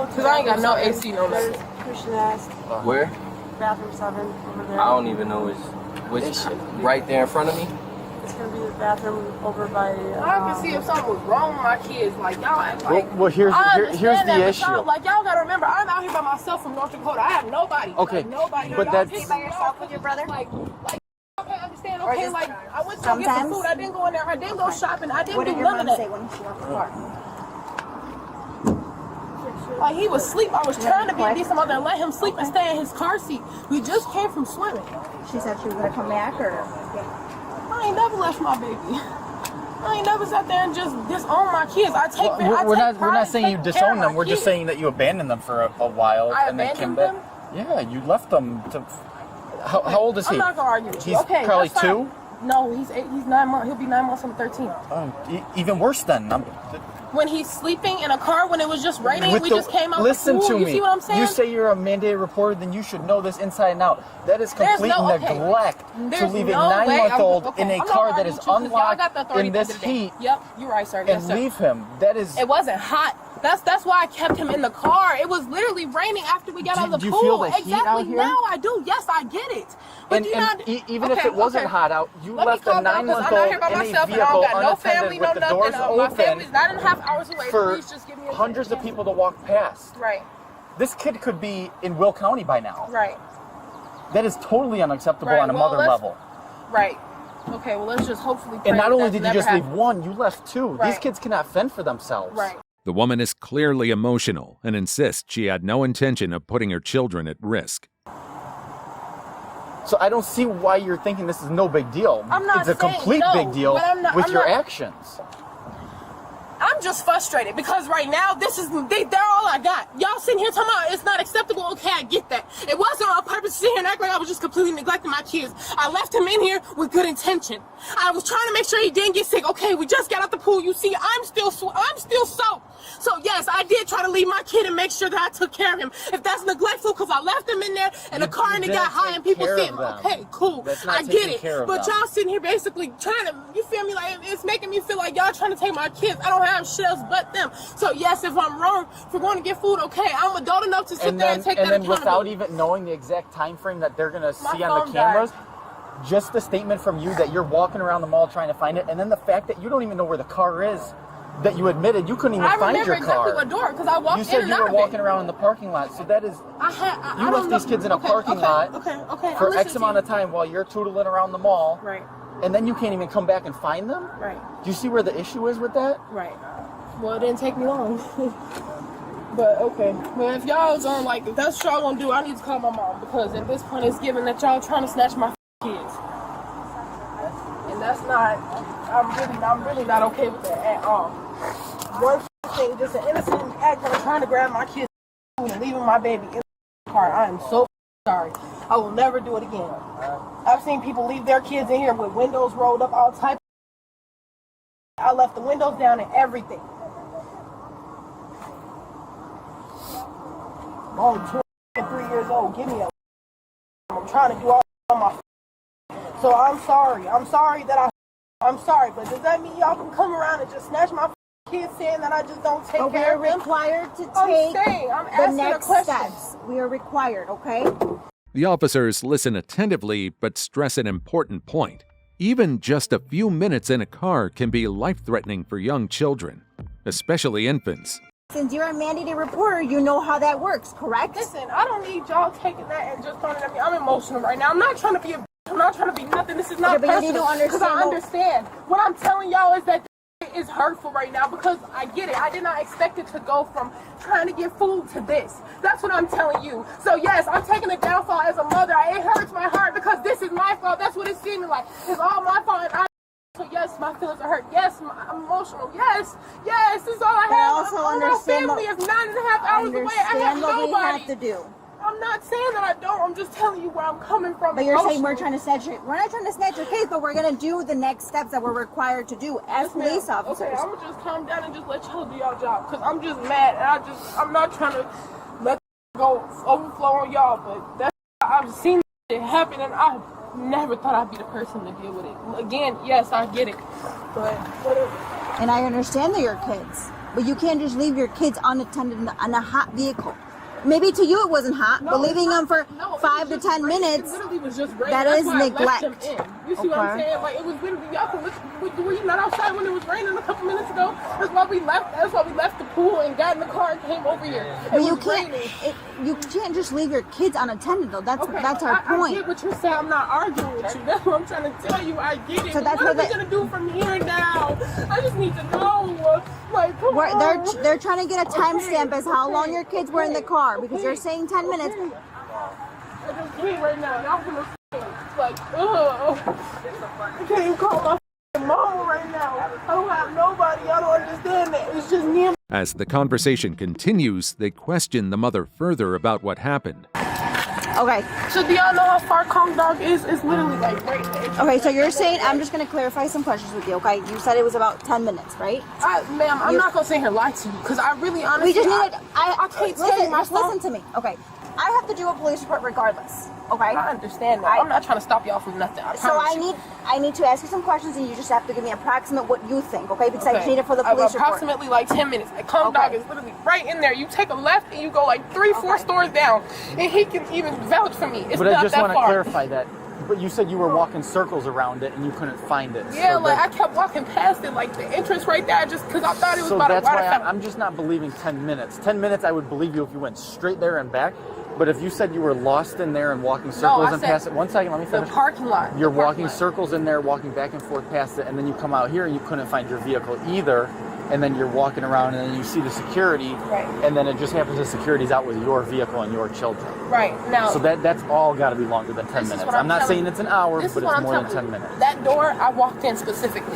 Because I ain't got no AC no more. Pushing ass. Where? Bathroom 7 over there. I don't even know which right there in front of me. It's gonna be the bathroom over by. I can see if something was wrong with my kids. Like y'all act like. Well, here's the issue. Like y'all gotta remember, I'm out here by myself from North Dakota. I have nobody. Okay, like, nobody. but that's by yourself with your brother. Like okay, understand? Okay, like I went to get some food. I didn't go in there. I didn't go shopping. I didn't do none of that. Say when she left the car? Like he was asleep. I was trying to be a decent mother and let him sleep and stay in his car seat. We just came from swimming. She said she was gonna come back, or. I ain't never left my baby. I ain't never sat there and just disown my kids. We're not saying you disown them. We're just saying that you abandoned them for a while. I and abandoned came back. them? Yeah, you left them to... How old is he? I'm not gonna argue with you. He's Okay, probably that's 2? fine. No, he's 8. He's 9 months. He'll be 9 months on the 13th. Even worse then. When he's sleeping in a car when it was just raining, we just came out Listen the pool. to me. You see what I'm saying? You say you're a mandated reporter, then you should know this inside and out. That is complete neglect to leave a 9-month-old in a car that is unlocked in this heat. Yep, you're right, sir. And leave him. That is. It wasn't hot. That's why I kept him in the car. It was literally raining after we got out of the do you pool. feel the heat exactly. out here? Now I do. Yes, I get it. But Even if it wasn't hot out, you left a 9-month-old I'm out here by in a myself and I vehicle don't got no family, unattended no with the nothing. doors My open family's 9.5 hours away. for Please just give me a hundreds of people to walk past. Right. This kid could be in Will County by now. Right. That is totally unacceptable Right. on a mother level. Right. Okay, well, let's just hopefully pray And not only that did you just happens. leave one, you left 2. Right. These kids cannot fend for themselves. Right. The woman is clearly emotional and insists she had no intention of putting her children at risk. So I don't see why you're thinking this is no big deal. I'm not It's a saying complete no, big deal but I'm with your not- actions. I'm just frustrated because right now they're all I got. Y'all sitting here talking about it's not acceptable. Okay, I get that. It wasn't on purpose to sit here and act like I was just completely neglecting my kids. I left him in here with good intention. I was trying to make sure he didn't get sick. Okay, we just got out the pool. You see, I'm still soaked. So yes, I did try to leave my kid and make sure that I took care of him. If that's neglectful, because I left him in there in the car and it got hot and people see him. Okay, cool. I get it. But y'all sitting here basically trying to, you feel me? Like it's making me feel like y'all trying to take my kids. I don't have shit else but them. So yes, if I'm wrong for going to get food, okay, I'm adult enough to sit there and take that accountability. And then without even knowing the exact time frame that they're gonna see on the cameras, just the statement from you that you're walking around the mall trying to find it, and then the fact that you don't even know where the car is. that you admitted you couldn't even find your car. I remember exactly what door, because I walked You said in and you out were of walking it. around in the parking lot, so that is... You left these kids in a parking lot for X amount of time while you're tootling around the mall. Right. And then you can't even come back and find them? Right. Do you see where the issue is with that? Right. Well, it didn't take me long. But, okay. Well, if y'all don't like, if that's what y'all gonna do, I need to call my mom, because at this point it's given that y'all trying to snatch my kids. And that's not, I'm really not okay with that at all. One thing, just an innocent act of trying to grab my kids and leaving my baby in the car. I am so sorry. I will never do it again. I've seen people leave their kids in here with windows rolled up, all types. I left the windows down and everything. I'm only 23 years old. Give me a. I'm trying to do all my. So I'm sorry. I'm sorry that I'm sorry, but does that mean y'all can come around and just snatch my kids, saying that I just don't take care of them? We're required to I'm take saying, I'm the asking next a question. steps. We are required, okay? The officers listen attentively but stress an important point. Even just a few minutes in a car can be life-threatening for young children, especially infants. Since you're a mandated reporter, you know how that works, correct? Listen, I don't need y'all taking that and just throwing it at me. I'm emotional right now. I'm not trying to be I'm not trying to be nothing. This is not Okay, but you need to personal. Because I understand understand. What I'm telling y'all is that is hurtful right now, because I get it. I did not expect it to go from trying to get food to this. That's what I'm telling you. So yes, I'm taking a downfall as a mother. It hurts my heart because this is my fault. That's what it's seeming like. It's all my fault. And so yes, my feelings are hurt. Yes, I'm emotional. Yes, this is all I have. Also my understand family is 9.5 hours away. I have what we nobody. have to do. I'm not saying that I don't. I'm just telling you where I'm coming from. But you're saying we're trying to snatch your... We're not trying to snatch your case, but we're going to do the next steps that we're required to do as police officers. Okay, I'm going to just calm down and just let y'all do y'all job, because I'm just mad, and I'm not trying to let go overflow on y'all, but that's... I've seen it happen, and I never thought I'd be the person to deal with it. Again, yes, I get it, but whatever. And I understand that you're kids, but you can't just leave your kids unattended in a hot vehicle. Maybe to you it wasn't hot, but leaving them for 5 to 10 minutes, that is neglect. You see what I'm saying? Like, it was literally, y'all can look, were you not outside when it was raining a couple minutes ago? That's why we left the pool and got in the car and came over here. But you can't just leave your kids unattended though. That's our point. I get what you're saying. I'm not arguing with you. That's what I'm trying to tell you. I get it. So that's what are we gonna do from here now? I just need to know. Like, come on. They're trying to get a timestamp as how long your kids were in the car, because you're saying 10 minutes. I just can't right now. Y'all gonna like, I can't even call my mama right now. I don't have nobody. I don't understand that. It's just me and... As the conversation continues, they question the mother further about what happened. Okay. So do y'all know how far Kong Dog is? It's literally like right there. Okay, so you're saying, I'm just going to clarify some questions with you, okay? You said it was about 10 minutes, right? Ma'am, I'm not going to sit here and lie to you, because I really honestly... We just need I can't tell you my listen to me, okay? I have to do a police report regardless, okay? I understand that. I'm not trying to stop y'all from nothing. I need to ask you some questions, and you just have to give me approximate what you think, okay? Because I just need it for the police report. Approximately like 10 minutes. The Kong Dog is literally right in there. You take a left and you go like 3-4 stores down, and he can even vouch for me. It's but not I just that want to far. clarify that. But you said you were walking circles around it and you couldn't find it. Yeah, so like I kept walking past it, like the entrance right there, just because I thought it was about that's to why I'm just not believing 10 minutes. 10 minutes I would believe you if you went straight there and back. But if you said you were lost in there and walking circles and past it, 1 second, let me finish. The parking lot. You're walking circles in there, walking back and forth past it, and then you come out here and you couldn't find your vehicle either. And then you're walking around and then you see the security, and then it just happens the security's out with your vehicle and your children. Right. Now. So that's all got to be longer than 10 minutes. I'm not saying it's an hour, but it's more than 10 minutes. That door, I walked in specifically.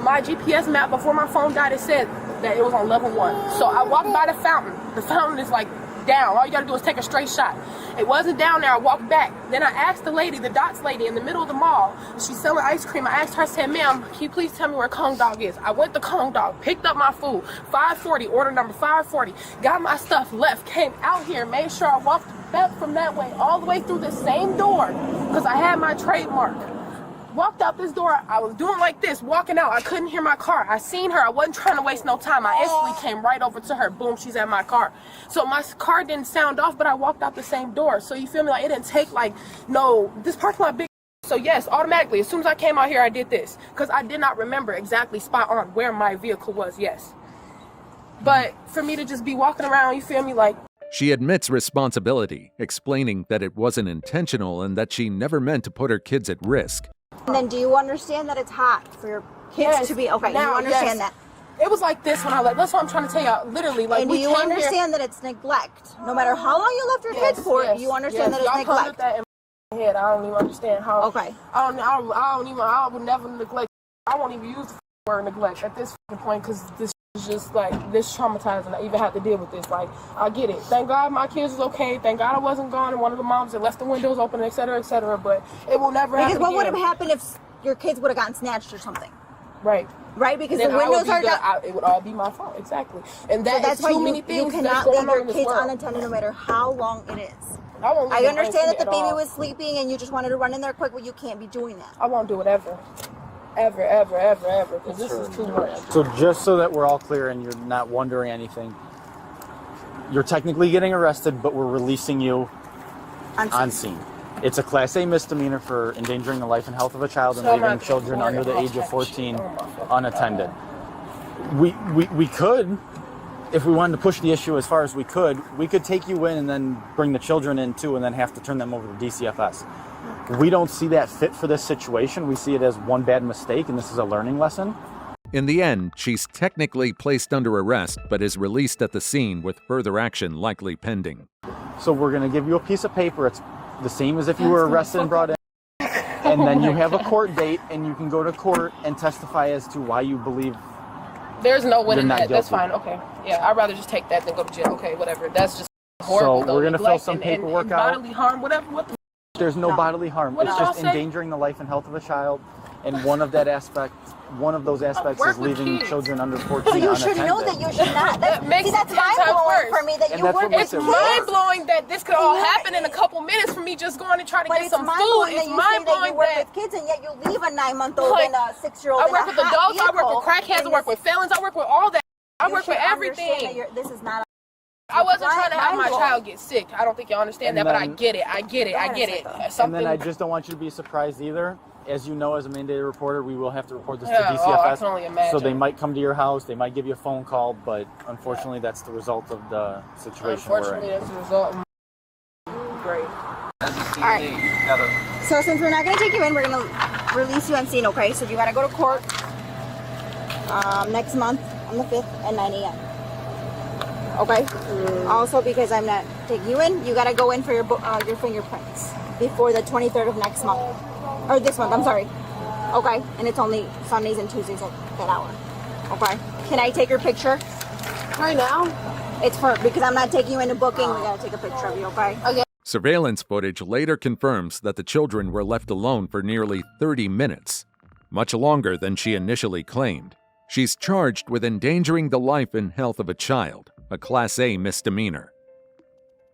My GPS map before my phone died, it said that it was on level 1. So I walked by the fountain. The fountain is like down. All you gotta do is take a straight shot. It wasn't down there. I walked back. Then I asked the lady, the Dots lady in the middle of the mall. She's selling ice cream. I asked her, I said, ma'am, can you please tell me where Kong Dog is? I went to Kong Dog, picked up my food, 540, order number 540, got my stuff, left, came out here, made sure I walked back from that way, all the way through the same door, because I had my trademark. Walked out this door, I was doing like this, walking out, I couldn't hear my car. I seen her, I wasn't trying to waste no time. I instantly came right over to her, boom, she's at my car. So my car didn't sound off, but I walked out the same door. So you feel me, like it didn't take like, no, this parking lot big. So yes, automatically, as soon as I came out here, I did this. Because I did not remember exactly spot on where my vehicle was, yes. But for me to just be walking around, you feel me, like. She admits responsibility, explaining that it wasn't intentional and that she never meant to put her kids at risk. And then do you understand that it's hot for your kids to be, okay, now, you understand that? It was like this when I left. That's what I'm trying to tell y'all. Literally, like, and do you understand that it's neglect? No matter how long you left your kids for, you understand that it's y'all neglect? put that in my head. I don't even understand how. Okay. I would never neglect. I won't even use the word neglect at this point because this is just like this traumatizing. I even have to deal with this. Like, I get it. Thank God my kids was okay. Thank God I wasn't gone and one of the moms that left the windows open, et cetera, et cetera. But it will never happen. Because what would again. have happened if your kids would have gotten snatched or something? Right. Right, because then the windows are it would all be my fault, exactly. And that's why too many things. You cannot leave your kids unattended no matter how long it is. I understand that the baby was sleeping and you just wanted to run in there quick, but you can't be doing that. I won't do it ever. Ever, because this is too much. So just so that we're all clear and you're not wondering anything, you're technically getting arrested, but we're releasing you on scene. It's a Class A misdemeanor for endangering the life and health of a child and leaving children under the age of 14 unattended. We could, if we wanted to push the issue as far as we could take you in and then bring the children in too and then have to turn them over to DCFS. We don't see that fit for this situation. We see it as one bad mistake, and this is a learning lesson. In the end, she's technically placed under arrest, but is released at the scene with further action likely pending. So we're going to give you a piece of paper. It's the same as if you were arrested and brought in. And then you have a court date, and you can go to court and testify as to why you believe there's no winning that. guilty. That's fine. Okay. Yeah, I'd rather just take that than go to jail. Okay, whatever. That's just horrible. So we're going to fill some paperwork out. Bodily harm, whatever. What the There's no bodily harm. What It's did just y'all say? endangering the life and health of a child. And one of those aspects is leaving children under 14 So you unattended. should know that you should not. That makes that's it 10 times mind-blowing worse. for me that And you that's work what we with It's said. kids. mind-blowing that this could all happen in a couple minutes for me just going to try to But get it's some food. mind-blowing It's that you say that you mind-blowing work that with kids and yet you leave a 9-month-old Like, and a 6-year-old I in work a with hot adults, I work vehicle, with crackheads, I and work with felons, I work with all that. I you work with should understand that everything. this is not I wasn't trying to have my mind-blowing. child get sick. I don't think y'all understand And that, but I then- get it. I get it. And then I just don't want you to be surprised either. As you know, as a mandated reporter, we will have to report this Yeah, to oh, I DCFS. can only imagine. So they might come to your house, they might give you a phone call, but unfortunately that's the result of the situation we're Unfortunately, in. that's the result. Great. Alright. So since we're not going to take you in, we're going to release you on scene, okay? So you got to go to court next month on the 5th at 9 a.m. Okay? Also, because I'm not taking you in, you got to go in for your fingerprints before the 23rd of next month. Or this month, I'm sorry. Okay? And it's only Sundays and Tuesdays at that hour. Okay? Can I take your picture? Right now? It's because I'm not taking you into booking, we got to take a picture of you, okay? Okay. Surveillance footage later confirms that the children were left alone for nearly 30 minutes, much longer than she initially claimed. She's charged with endangering the life and health of a child, a Class A misdemeanor.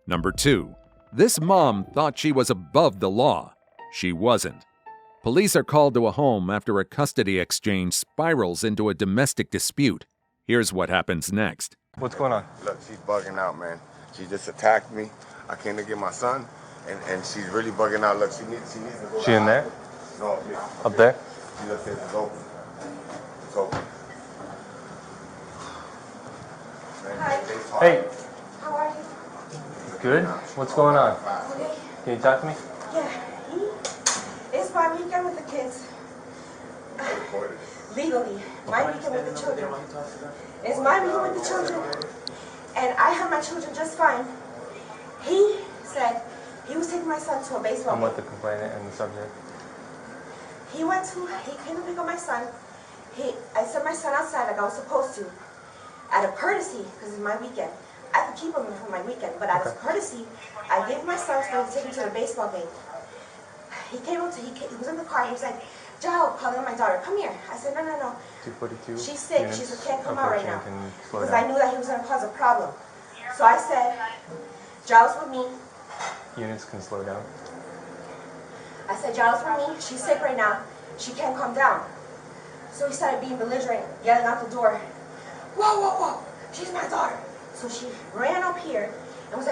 Number 2. This mom thought she was above the law. She wasn't. Police are called to a home after a custody exchange spirals into a domestic dispute. Here's what happens next. What's going on? Look, she's bugging out, man. She just attacked me. I came to get my son, and she's really bugging out. Look, she needs to go. She in there? No, here. Up there? She just says it's open. It's open. Hey. How are you? Good? What's going on? Can you talk to me? Yeah. It's my weekend with the kids. Legally. My weekend with the children. It's my weekend with the children. And I have my children just fine. He said he was taking my son to a baseball I'm game. with the complainant and the subject. He came to pick up my son. I sent my son outside like I was supposed to. Out of courtesy, because it's my weekend. I could keep him for my weekend, but out of courtesy, I gave my son to take him to the baseball game. He was in the car, he was like, Joe, calling my daughter, come here. I said, no. 242. She's sick, she said, can't come out right now. Can slow Because down. I knew that he was going to cause a problem. So I said, Giles with me. Units can slow down. I said, Giles with me, she's sick right now. She can't calm down. So he started being belligerent, yelling out the door, whoa, she's my daughter. So she ran up here and was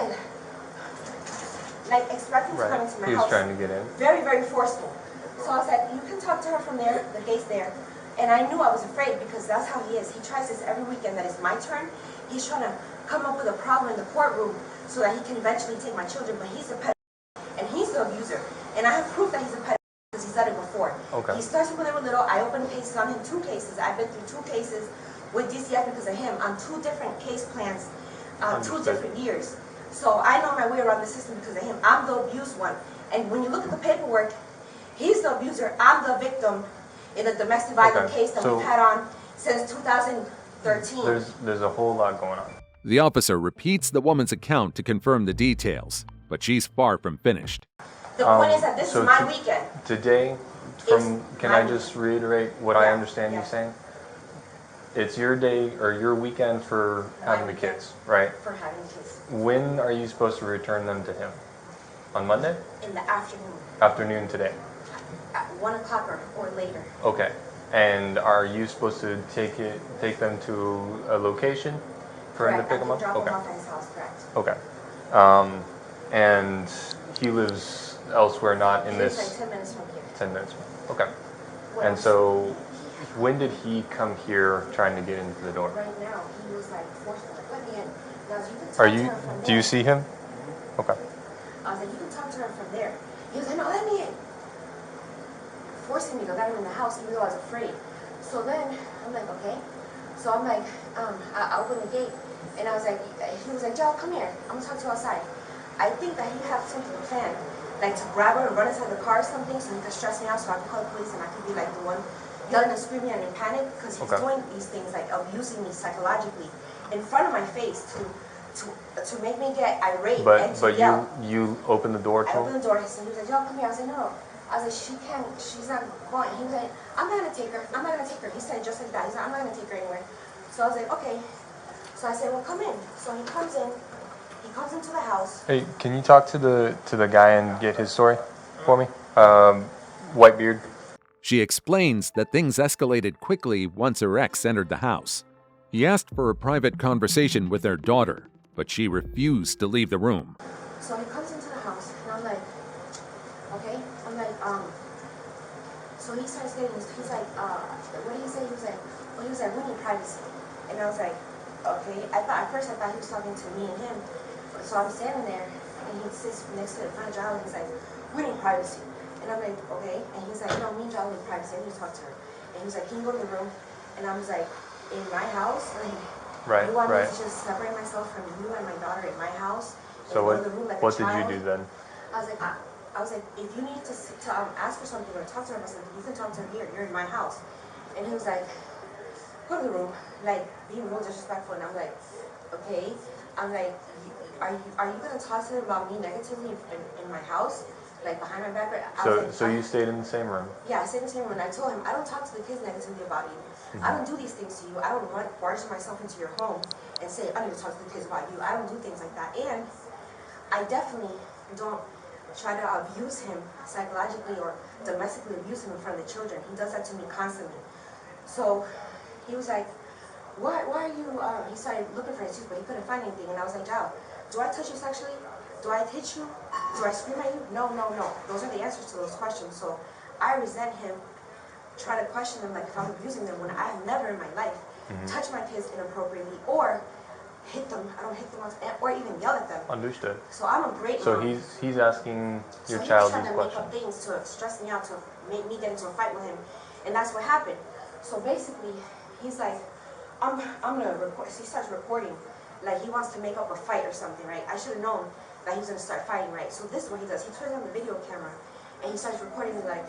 like expecting to come into my He was house. trying to get in. Very, very forceful. So I said, you can talk to her from there, the gate's there. And I knew I was afraid because that's how he is. He tries this every weekend that it's my turn. He's trying to come up with a problem in the courtroom so that he can eventually take my children, but he's a pedophile and he's the abuser. And I have proof that he's a pedophile because he's done it before. Okay. He started when they were little. I opened cases on him, 2 cases. I've been through 2 cases with DCF because of him on 2 different case plans, 2 different years. So I know my way around the system because of him. I'm the abused one. And when you look at the paperwork, he's the abuser, I'm the victim in a domestic violence case that we've had on since 2013. There's a whole lot going on. The officer repeats the woman's account to confirm the details, but she's far from finished. The point is that this is my weekend. Today, can I just reiterate what I understand you saying? It's your day or your weekend for having the kids, right? For having kids. When are you supposed to return them to him? On Monday? In the afternoon. Afternoon today. At 1 o'clock or later. Okay. And are you supposed to take them to a location for him to pick them up? Drop him off at his house, correct. Okay. And he lives elsewhere, not in this. He's like 10 minutes from here. 10 minutes. Okay. And so, when did he come here trying to get into the door? Right now, he was like forced to let me in. Now, you can talk Are to you? her from Do there. you see him? Okay. I was like, you can talk to her from there. He was like, no, let me in. Forcing me to let him in the house, even though I was afraid. So then, I'm like, okay. So I'm like, I opened the gate, and I was like, he was like, Joe, come here. I'm gonna talk to you outside. I think that he had something planned, like to grab her and run inside the car or something, so he could stress me out, so I could call the police, and I could be like the one yelling and screaming and in panic, because he's doing these things, like abusing me psychologically in front of my face to make me get irate and to yell. you opened the door to I him? opened the door, and he was like, Joe, come here. I was like, no. I was like, she's not going. He was like, I'm not gonna take her. I'm not gonna take her. He said just like that. He's like, I'm not gonna take her anywhere. So I was like, okay. So I said, well, come in. So he comes in. He comes into the house. Hey, can you talk to the guy and get his story for me? White beard. She explains that things escalated quickly once her ex entered the house. He asked for a private conversation with their daughter, but she refused to leave the room. So he comes into the house, and I'm like, okay. I'm like, so he starts getting this, he's like, what did he say? He was like, we need privacy. And I was like, okay. At first I thought he was talking to me and him. So I'm standing there, and he sits next to the front of Jolly, and he's like, we need privacy. And I'm like, okay. And he's like, no, me and Jolly need privacy. I need to talk to her. And he's like, can you go to the room? And I was like, in my house? Like, you want me to just separate myself from you and my daughter in my house? So what did you do then? I was like, if you need to ask for something or talk to her about something, you can talk to her here. You're in my house. And he was like, go to the room, like being real disrespectful. And I'm like, okay. I'm like, are you gonna talk to her about me negatively in my house, like behind my back? So you stayed in the same room? Yeah, I stayed in the same room. And I told him, I don't talk to the kids negatively about you. I don't do these things to you. I don't barge myself into your home and say, I need to talk to the kids about you. I don't do things like that. And I definitely don't try to abuse him psychologically or domestically abuse him in front of the children. He does that to me constantly. So he was like, why are you, he started looking for excuses, but he couldn't find anything. And I was like, Jao, do I touch you sexually? Do I hit you? Do I scream at you? No. Those are the answers to those questions. So I resent him, try to question them like if I'm abusing them when I have never in my life touched my kids inappropriately or hit them. I don't hit them or even yell at them. Understood. So I'm a great So mom. he's asking your So child he was these trying to questions. make up things to stress me out, to make me get into a fight with him. And that's what happened. So basically, he's like, I'm gonna record. So he starts recording, like he wants to make up a fight or something, right? I should have known that he was gonna start fighting, right? So this is what he does. He turns on the video camera and he starts recording me like.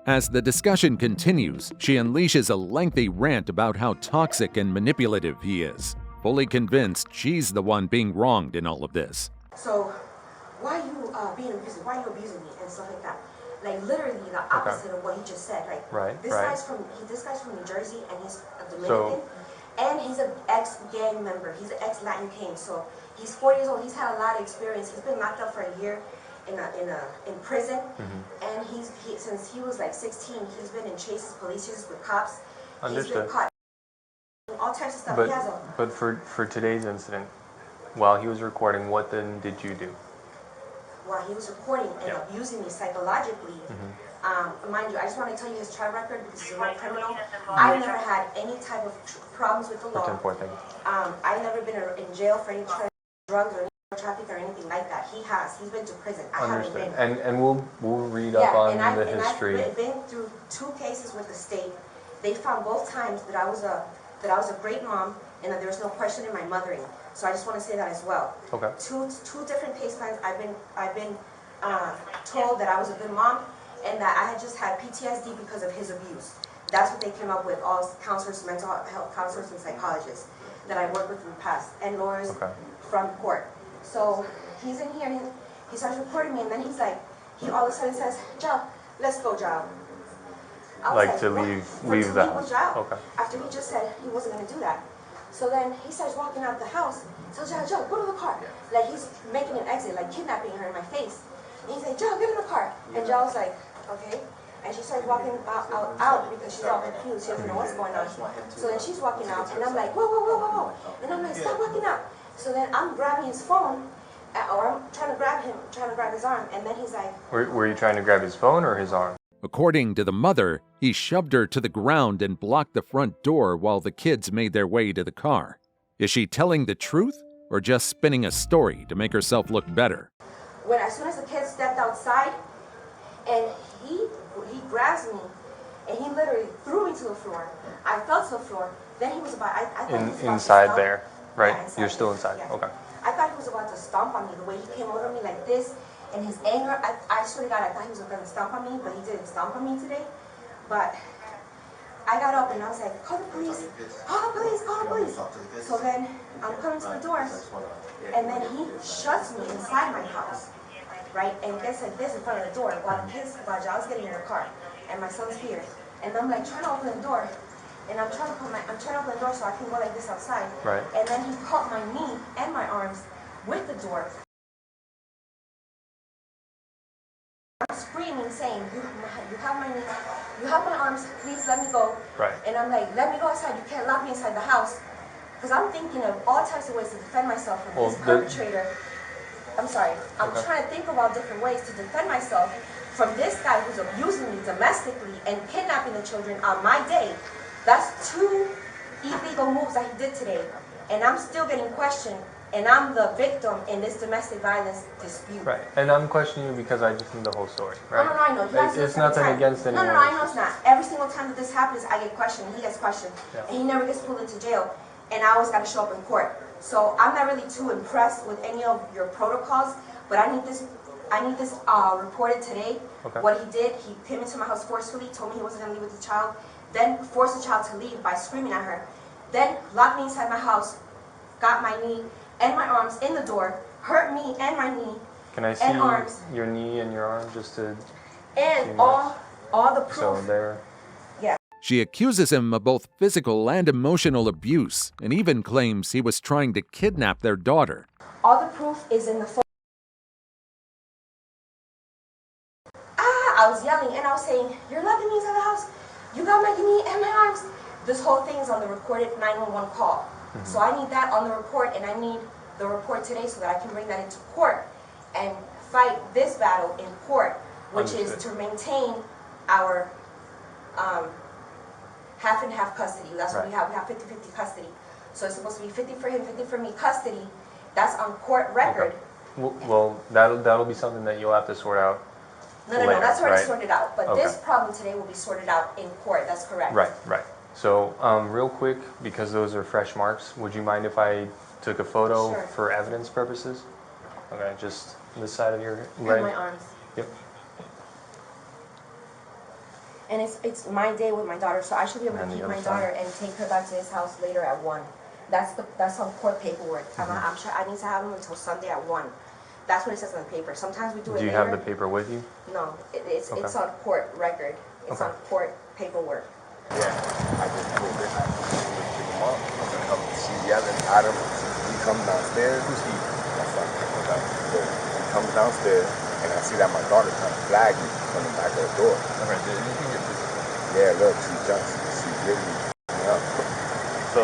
As the discussion continues, she unleashes a lengthy rant about how toxic and manipulative he is, fully convinced she's the one being wronged in all of this. So why are you being abusive? Why are you abusing me and stuff like that? Like literally the opposite of what he just said. Like this guy's from New Jersey and he's a Dominican. And he's an ex-gang member. He's an ex-Latin King. So he's 40 years old. He's had a lot of experience. He's been locked up for a year in prison. And since he was like 16, he's been in chases, police chases with cops. Understood. He's been caught. All types of stuff. But for today's incident, while he was recording, what then did you do? While he was recording and abusing me psychologically, Mind you, I just want to tell you his track record because he's a real criminal. I've never had any type of problems with the law. I've never been in jail for any drugs or traffic or anything like that. He has. He's been to prison. I haven't been. And we'll read up on the history. I've been through 2 cases with the state. They found both times that I was a great mom and that there was no question in my mothering. So I just want to say that as well. Okay. Two different case plans. I've been told that I was a good mom and that I had just had PTSD because of his abuse. That's what they came up with. All counselors, mental health counselors, and psychologists that I worked with in the past, and lawyers from court. So he's in here and he starts recording me, and then he's like, he all of a sudden says, "Joe, let's go, Joe." Like to leave the house. Okay. After he just said he wasn't going to do that. So then he starts walking out the house. So Joe, go to the car. Like he's making an exit, like kidnapping her in my face. And he's like, "Joe, get in the car." And Joe's like, "Okay." And she starts walking out because she's all confused. She doesn't know what's going on. So then she's walking out, and I'm like, whoa. And I'm like, "Stop walking out." So then I'm grabbing his phone, or I'm trying to grab his arm. And then he's like... Were you trying to grab his phone or his arm? According to the mother, he shoved her to the ground and blocked the front door while the kids made their way to the car. Is she telling the truth or just spinning a story to make herself look better? As soon as the kids stepped outside, and he grabs me, and he literally threw me to the floor. I fell to the floor. Then he was about... I thought he was about inside there, right? Yeah, inside. You're still inside. Yeah. Okay. I thought he was about to stomp on me. The way he came over me like this, and his anger. I swear to God, I thought he was going to stomp on me, but he didn't stomp on me today. But I got up and I was like, "Call the police! Call the police! Call the police!" So then I'm coming to the door, and then he shuts me inside my house. Right, and gets like this in front of the door while John's getting in the car, and my son's here, and I'm like trying to open the door, and I'm trying to open the door so I can go like this outside. Right. And then he caught my knee and my arms with the door. I'm screaming, saying, "You have my knee, you have my arms. Please let me go." Right. And I'm like, "Let me go outside. You can't lock me inside the house," because I'm thinking of all types of ways to defend myself from this perpetrator. I'm sorry. I'm trying to think about different ways to defend myself from this guy who's abusing me domestically and kidnapping the children on my day. That's 2 illegal moves that he did today. And I'm still getting questioned, and I'm the victim in this domestic violence dispute. Right. And I'm questioning you because I just need the whole story, right? No, I know. It's nothing against anyone. No, I know it's not. Every single time that this happens, I get questioned, and he gets questioned. Yeah. And he never gets pulled into jail, and I always got to show up in court. So I'm not really too impressed with any of your protocols, but I need this reported today. Okay. What he did, he came into my house forcefully, told me he wasn't going to leave with the child, then forced the child to leave by screaming at her, then locked me inside my house, got my knee and my arms in the door, hurt me and my knee. Can I see your knee and your arm just to... And all the proof. So there... Yeah. She accuses him of both physical and emotional abuse and even claims he was trying to kidnap their daughter. All the proof is in the phone. I was yelling and I was saying, "You're locking me inside the house. You got my knee and my arms." This whole thing is on the recorded 911 call. Mm-hmm. So I need that on the report, and I need the report today so that I can bring that into court and fight this battle in court, which is to maintain our half and half custody. That's what we have. We have 50-50 custody. So it's supposed to be 50 for him, 50 for me custody. That's on court record. Okay. Well, that'll be something that you'll have to sort out. No, that's already sorted out. But this problem today will be sorted out in court. That's correct. Right. So, real quick, because those are fresh marks, would you mind if I took a photo for evidence purposes? Okay, just this side of your leg. And my arms. Yep. And it's my day with my daughter, so I should be able to keep my daughter and take her back to his house later at 1. That's on court paperwork. I'm sure I need to have him until Sunday at 1. That's what it says on the paper. Sometimes we do it later. Do you have the paper with you? No, it's on court record. It's on court paperwork. Yeah, I just pulled it. I pick him up. I'm gonna help. She's yelling at him. He comes downstairs. Who's he? My son. Okay. So he comes downstairs, and I see that my daughter trying to flag me from the back of the door. Okay. Did anything get physical? Yeah, look, she jumps. She really me up. So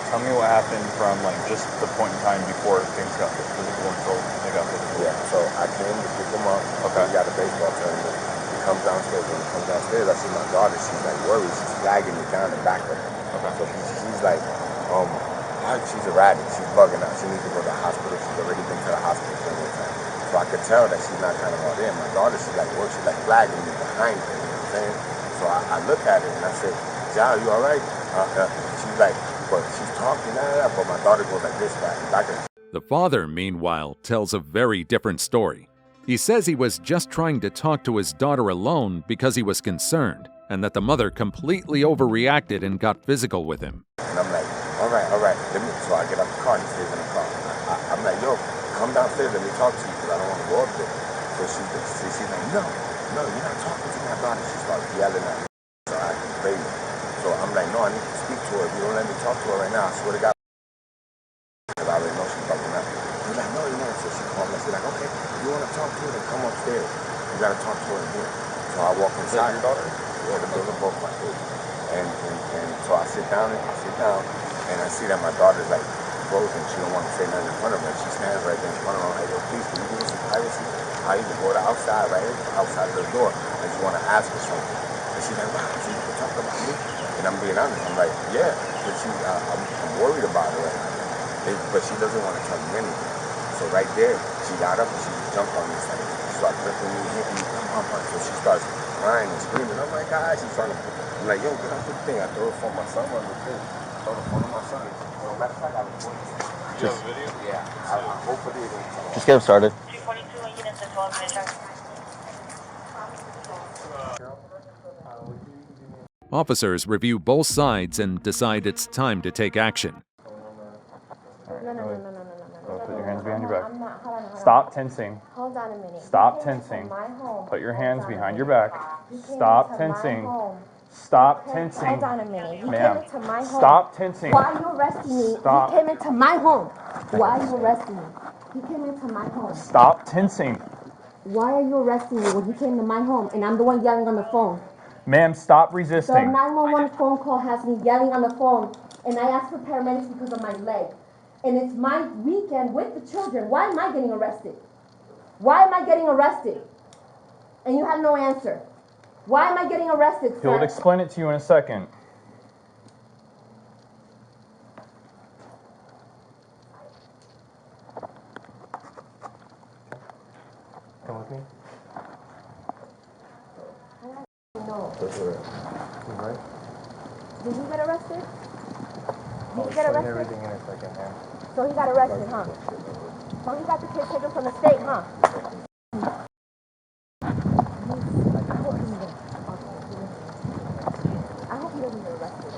tell me what happened from like just the point in time before things got physical until they got physical. Yeah. So I came to pick him up. Okay. He got a baseball tournament. He comes downstairs. When he comes downstairs, I see my daughter. She's like worried. She's flagging me down the back of her. Okay. So she's like, she's erratic. She's bugging out. She needs to go to the hospital. She's already been to the hospital so many times. So I could tell that she's not kind of all there. My daughter, she's like, she's like flagging me behind her. You know what I'm saying? So I look at her and I said, Ja, you all right? She's like, but she's talking, but my daughter goes like this, back. The father, meanwhile, tells a very different story. He says he was just trying to talk to his daughter alone because he was concerned, and that the mother completely overreacted and got physical with him. And I'm like, all right. So I get out the car and he stays in the car. I'm like, yo, come downstairs, let me talk to you because I don't want to go up there. So she's like, no, you're not talking to my daughter. She starts yelling at me. So I can crazy. So I'm like, no, I need to speak to her. If you don't let me talk to her right now, I swear to God. Because I already know she's bugging out. He's like, no. So she called me. She's like, okay, if you want to talk to her, then come upstairs. You got to talk to her in here. So I walk inside. Your daughter? Yeah, those are both my kids. And so I sit down, and I see that my daughter's like frozen. She don't want to say nothing in front of her. She stands right there in front of her. I'm like, yo, please, can you give me some privacy? I even go to outside, right outside of the door. I just want to ask her something. And she's like, wow, so you can talk about me? And I'm being honest. I'm like, yeah, but I'm worried about her right now. But she doesn't want to tell me anything. So right there, she got up and she jumped on me. Like, she started gripping me, hitting me. So she starts crying and screaming. I'm like, God, she's trying to. I'm like, yo, get off the thing. I throw the phone. My son on the thing. Throw the phone to my son. Matter of fact, I was going to. You have a video? Yeah. I hopefully it will. Just get him started. Officers review both sides and decide it's time to take action. Put your hands behind your back. Stop tensing. Hold on a minute. Stop tensing. Put your hands behind your back. Stop tensing. Stop tensing. Hold on a minute. You Ma'am, came into my home. stop tensing. Why are you arresting me? Stop. You came into my home. Why are you arresting me? You came into my home. Stop tensing. Why are you arresting me when you came to my home and I'm the one yelling on the phone? Ma'am, stop The resisting. 911 phone call has me yelling on the phone, and I asked for paramedics because of my leg. And it's my weekend with the children. Why am I getting arrested? Why am I getting arrested? And you have no answer. Why am I getting arrested, sir? He'll explain it to you in a second. Come with me. No. That's all right. Did he get arrested? I'll explain everything in a second, ma'am. So he got arrested, huh? So he got the kid taken from the state, huh? I hope he doesn't get arrested.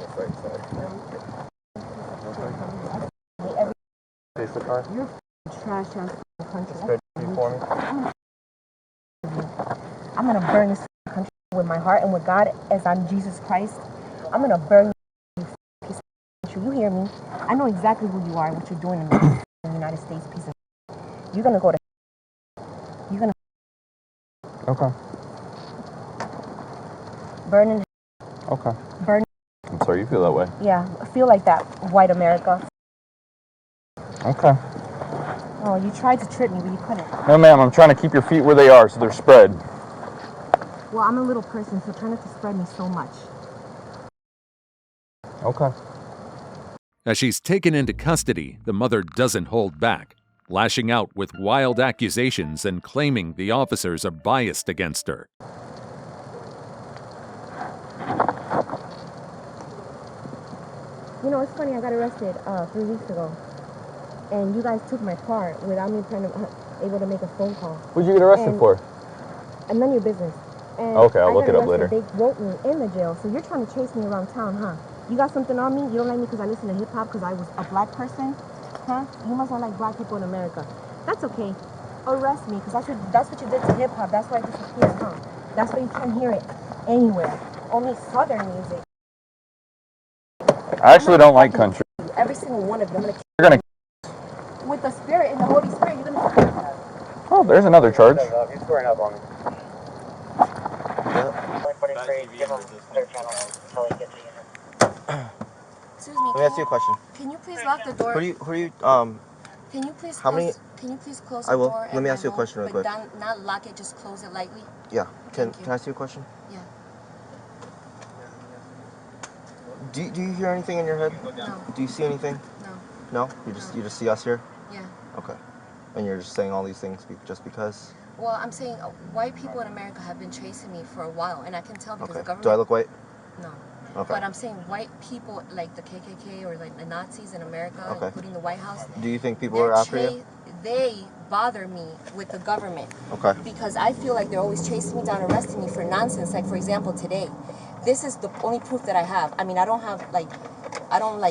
Face the car. You're trash ass country. It's good for me. I'm gonna burn this country with my heart and with God as I'm Jesus Christ. I'm gonna burn you piece of country. You hear me? I know exactly who you are and what you're doing in the United States, piece of. You're gonna go to. You're gonna. Okay. Burn in. Okay. Burn. I'm sorry you feel that way. Yeah, I feel like that, white America. Okay. Oh, you tried to trip me, but you couldn't. No, ma'am, I'm trying to keep your feet where they are so they're spread. Well, I'm a little person, so try not to spread me so much. Okay. As she's taken into custody, the mother doesn't hold back, lashing out with wild accusations and claiming the officers are biased against her. You know, it's funny, I got arrested 3 weeks ago. And you guys took my car without me able to make a phone call. What'd you get arrested for? And none of your business. And okay, I'll look it up later. They wrote me in the jail, so you're trying to chase me around town, huh? You got something on me? You don't like me because I listen to hip-hop because I was a black person? Huh? You must not like black people in America. That's okay. Arrest me, because that's what you did to hip-hop. That's why it disappears, huh? That's why you can't hear it anywhere. Only Southern music. I actually don't like country. Every single one of them. You're gonna. With the Spirit and the Holy Spirit, you're gonna. Oh, there's another charge. He's squaring up on me. Excuse me. Let me ask you a question. Can you please lock the door? Who are you, Can you please how many? Can you please close I the will. door? Let me ask you a question real quick. Not lock it, just close it lightly. Yeah. Can I ask you a question? Yeah. Do you hear anything in your head? No. Do you see anything? No. No? You just see us here? Yeah. Okay. And you're just saying all these things just because? Well, I'm saying white people in America have been chasing me for a while, and I can tell because the government... Do I look white? No. Okay. But I'm saying white people, like the KKK or like the Nazis in America, including the White House... Do you think people are after you? They bother me with the government. Okay. Because I feel like they're always chasing me down, arresting me for nonsense. Like, for example, today. This is the only proof that I have. I mean, I don't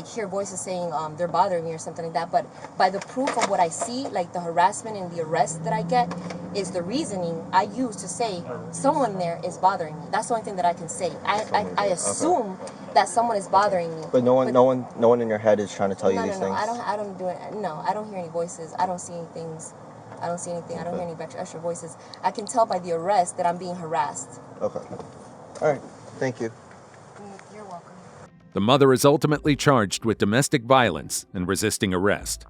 hear voices saying they're bothering me or something like that, but by the proof of what I see, like the harassment and the arrest that I get, is the reasoning I use to say someone there is bothering me. That's the only thing that I can say. I assume that someone is bothering me. But no one in your head is trying to tell you these things. I don't do it. No, I don't hear any voices. I don't see anything. I don't see anything. I don't hear any extra voices. I can tell by the arrest that I'm being harassed. Okay. All right. Thank you. You're welcome. The mother is ultimately charged with domestic violence and resisting arrest.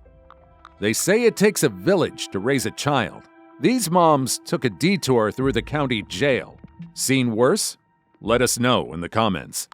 They say it takes a village to raise a child. These moms took a detour through the county jail. Seen worse? Let us know in the comments.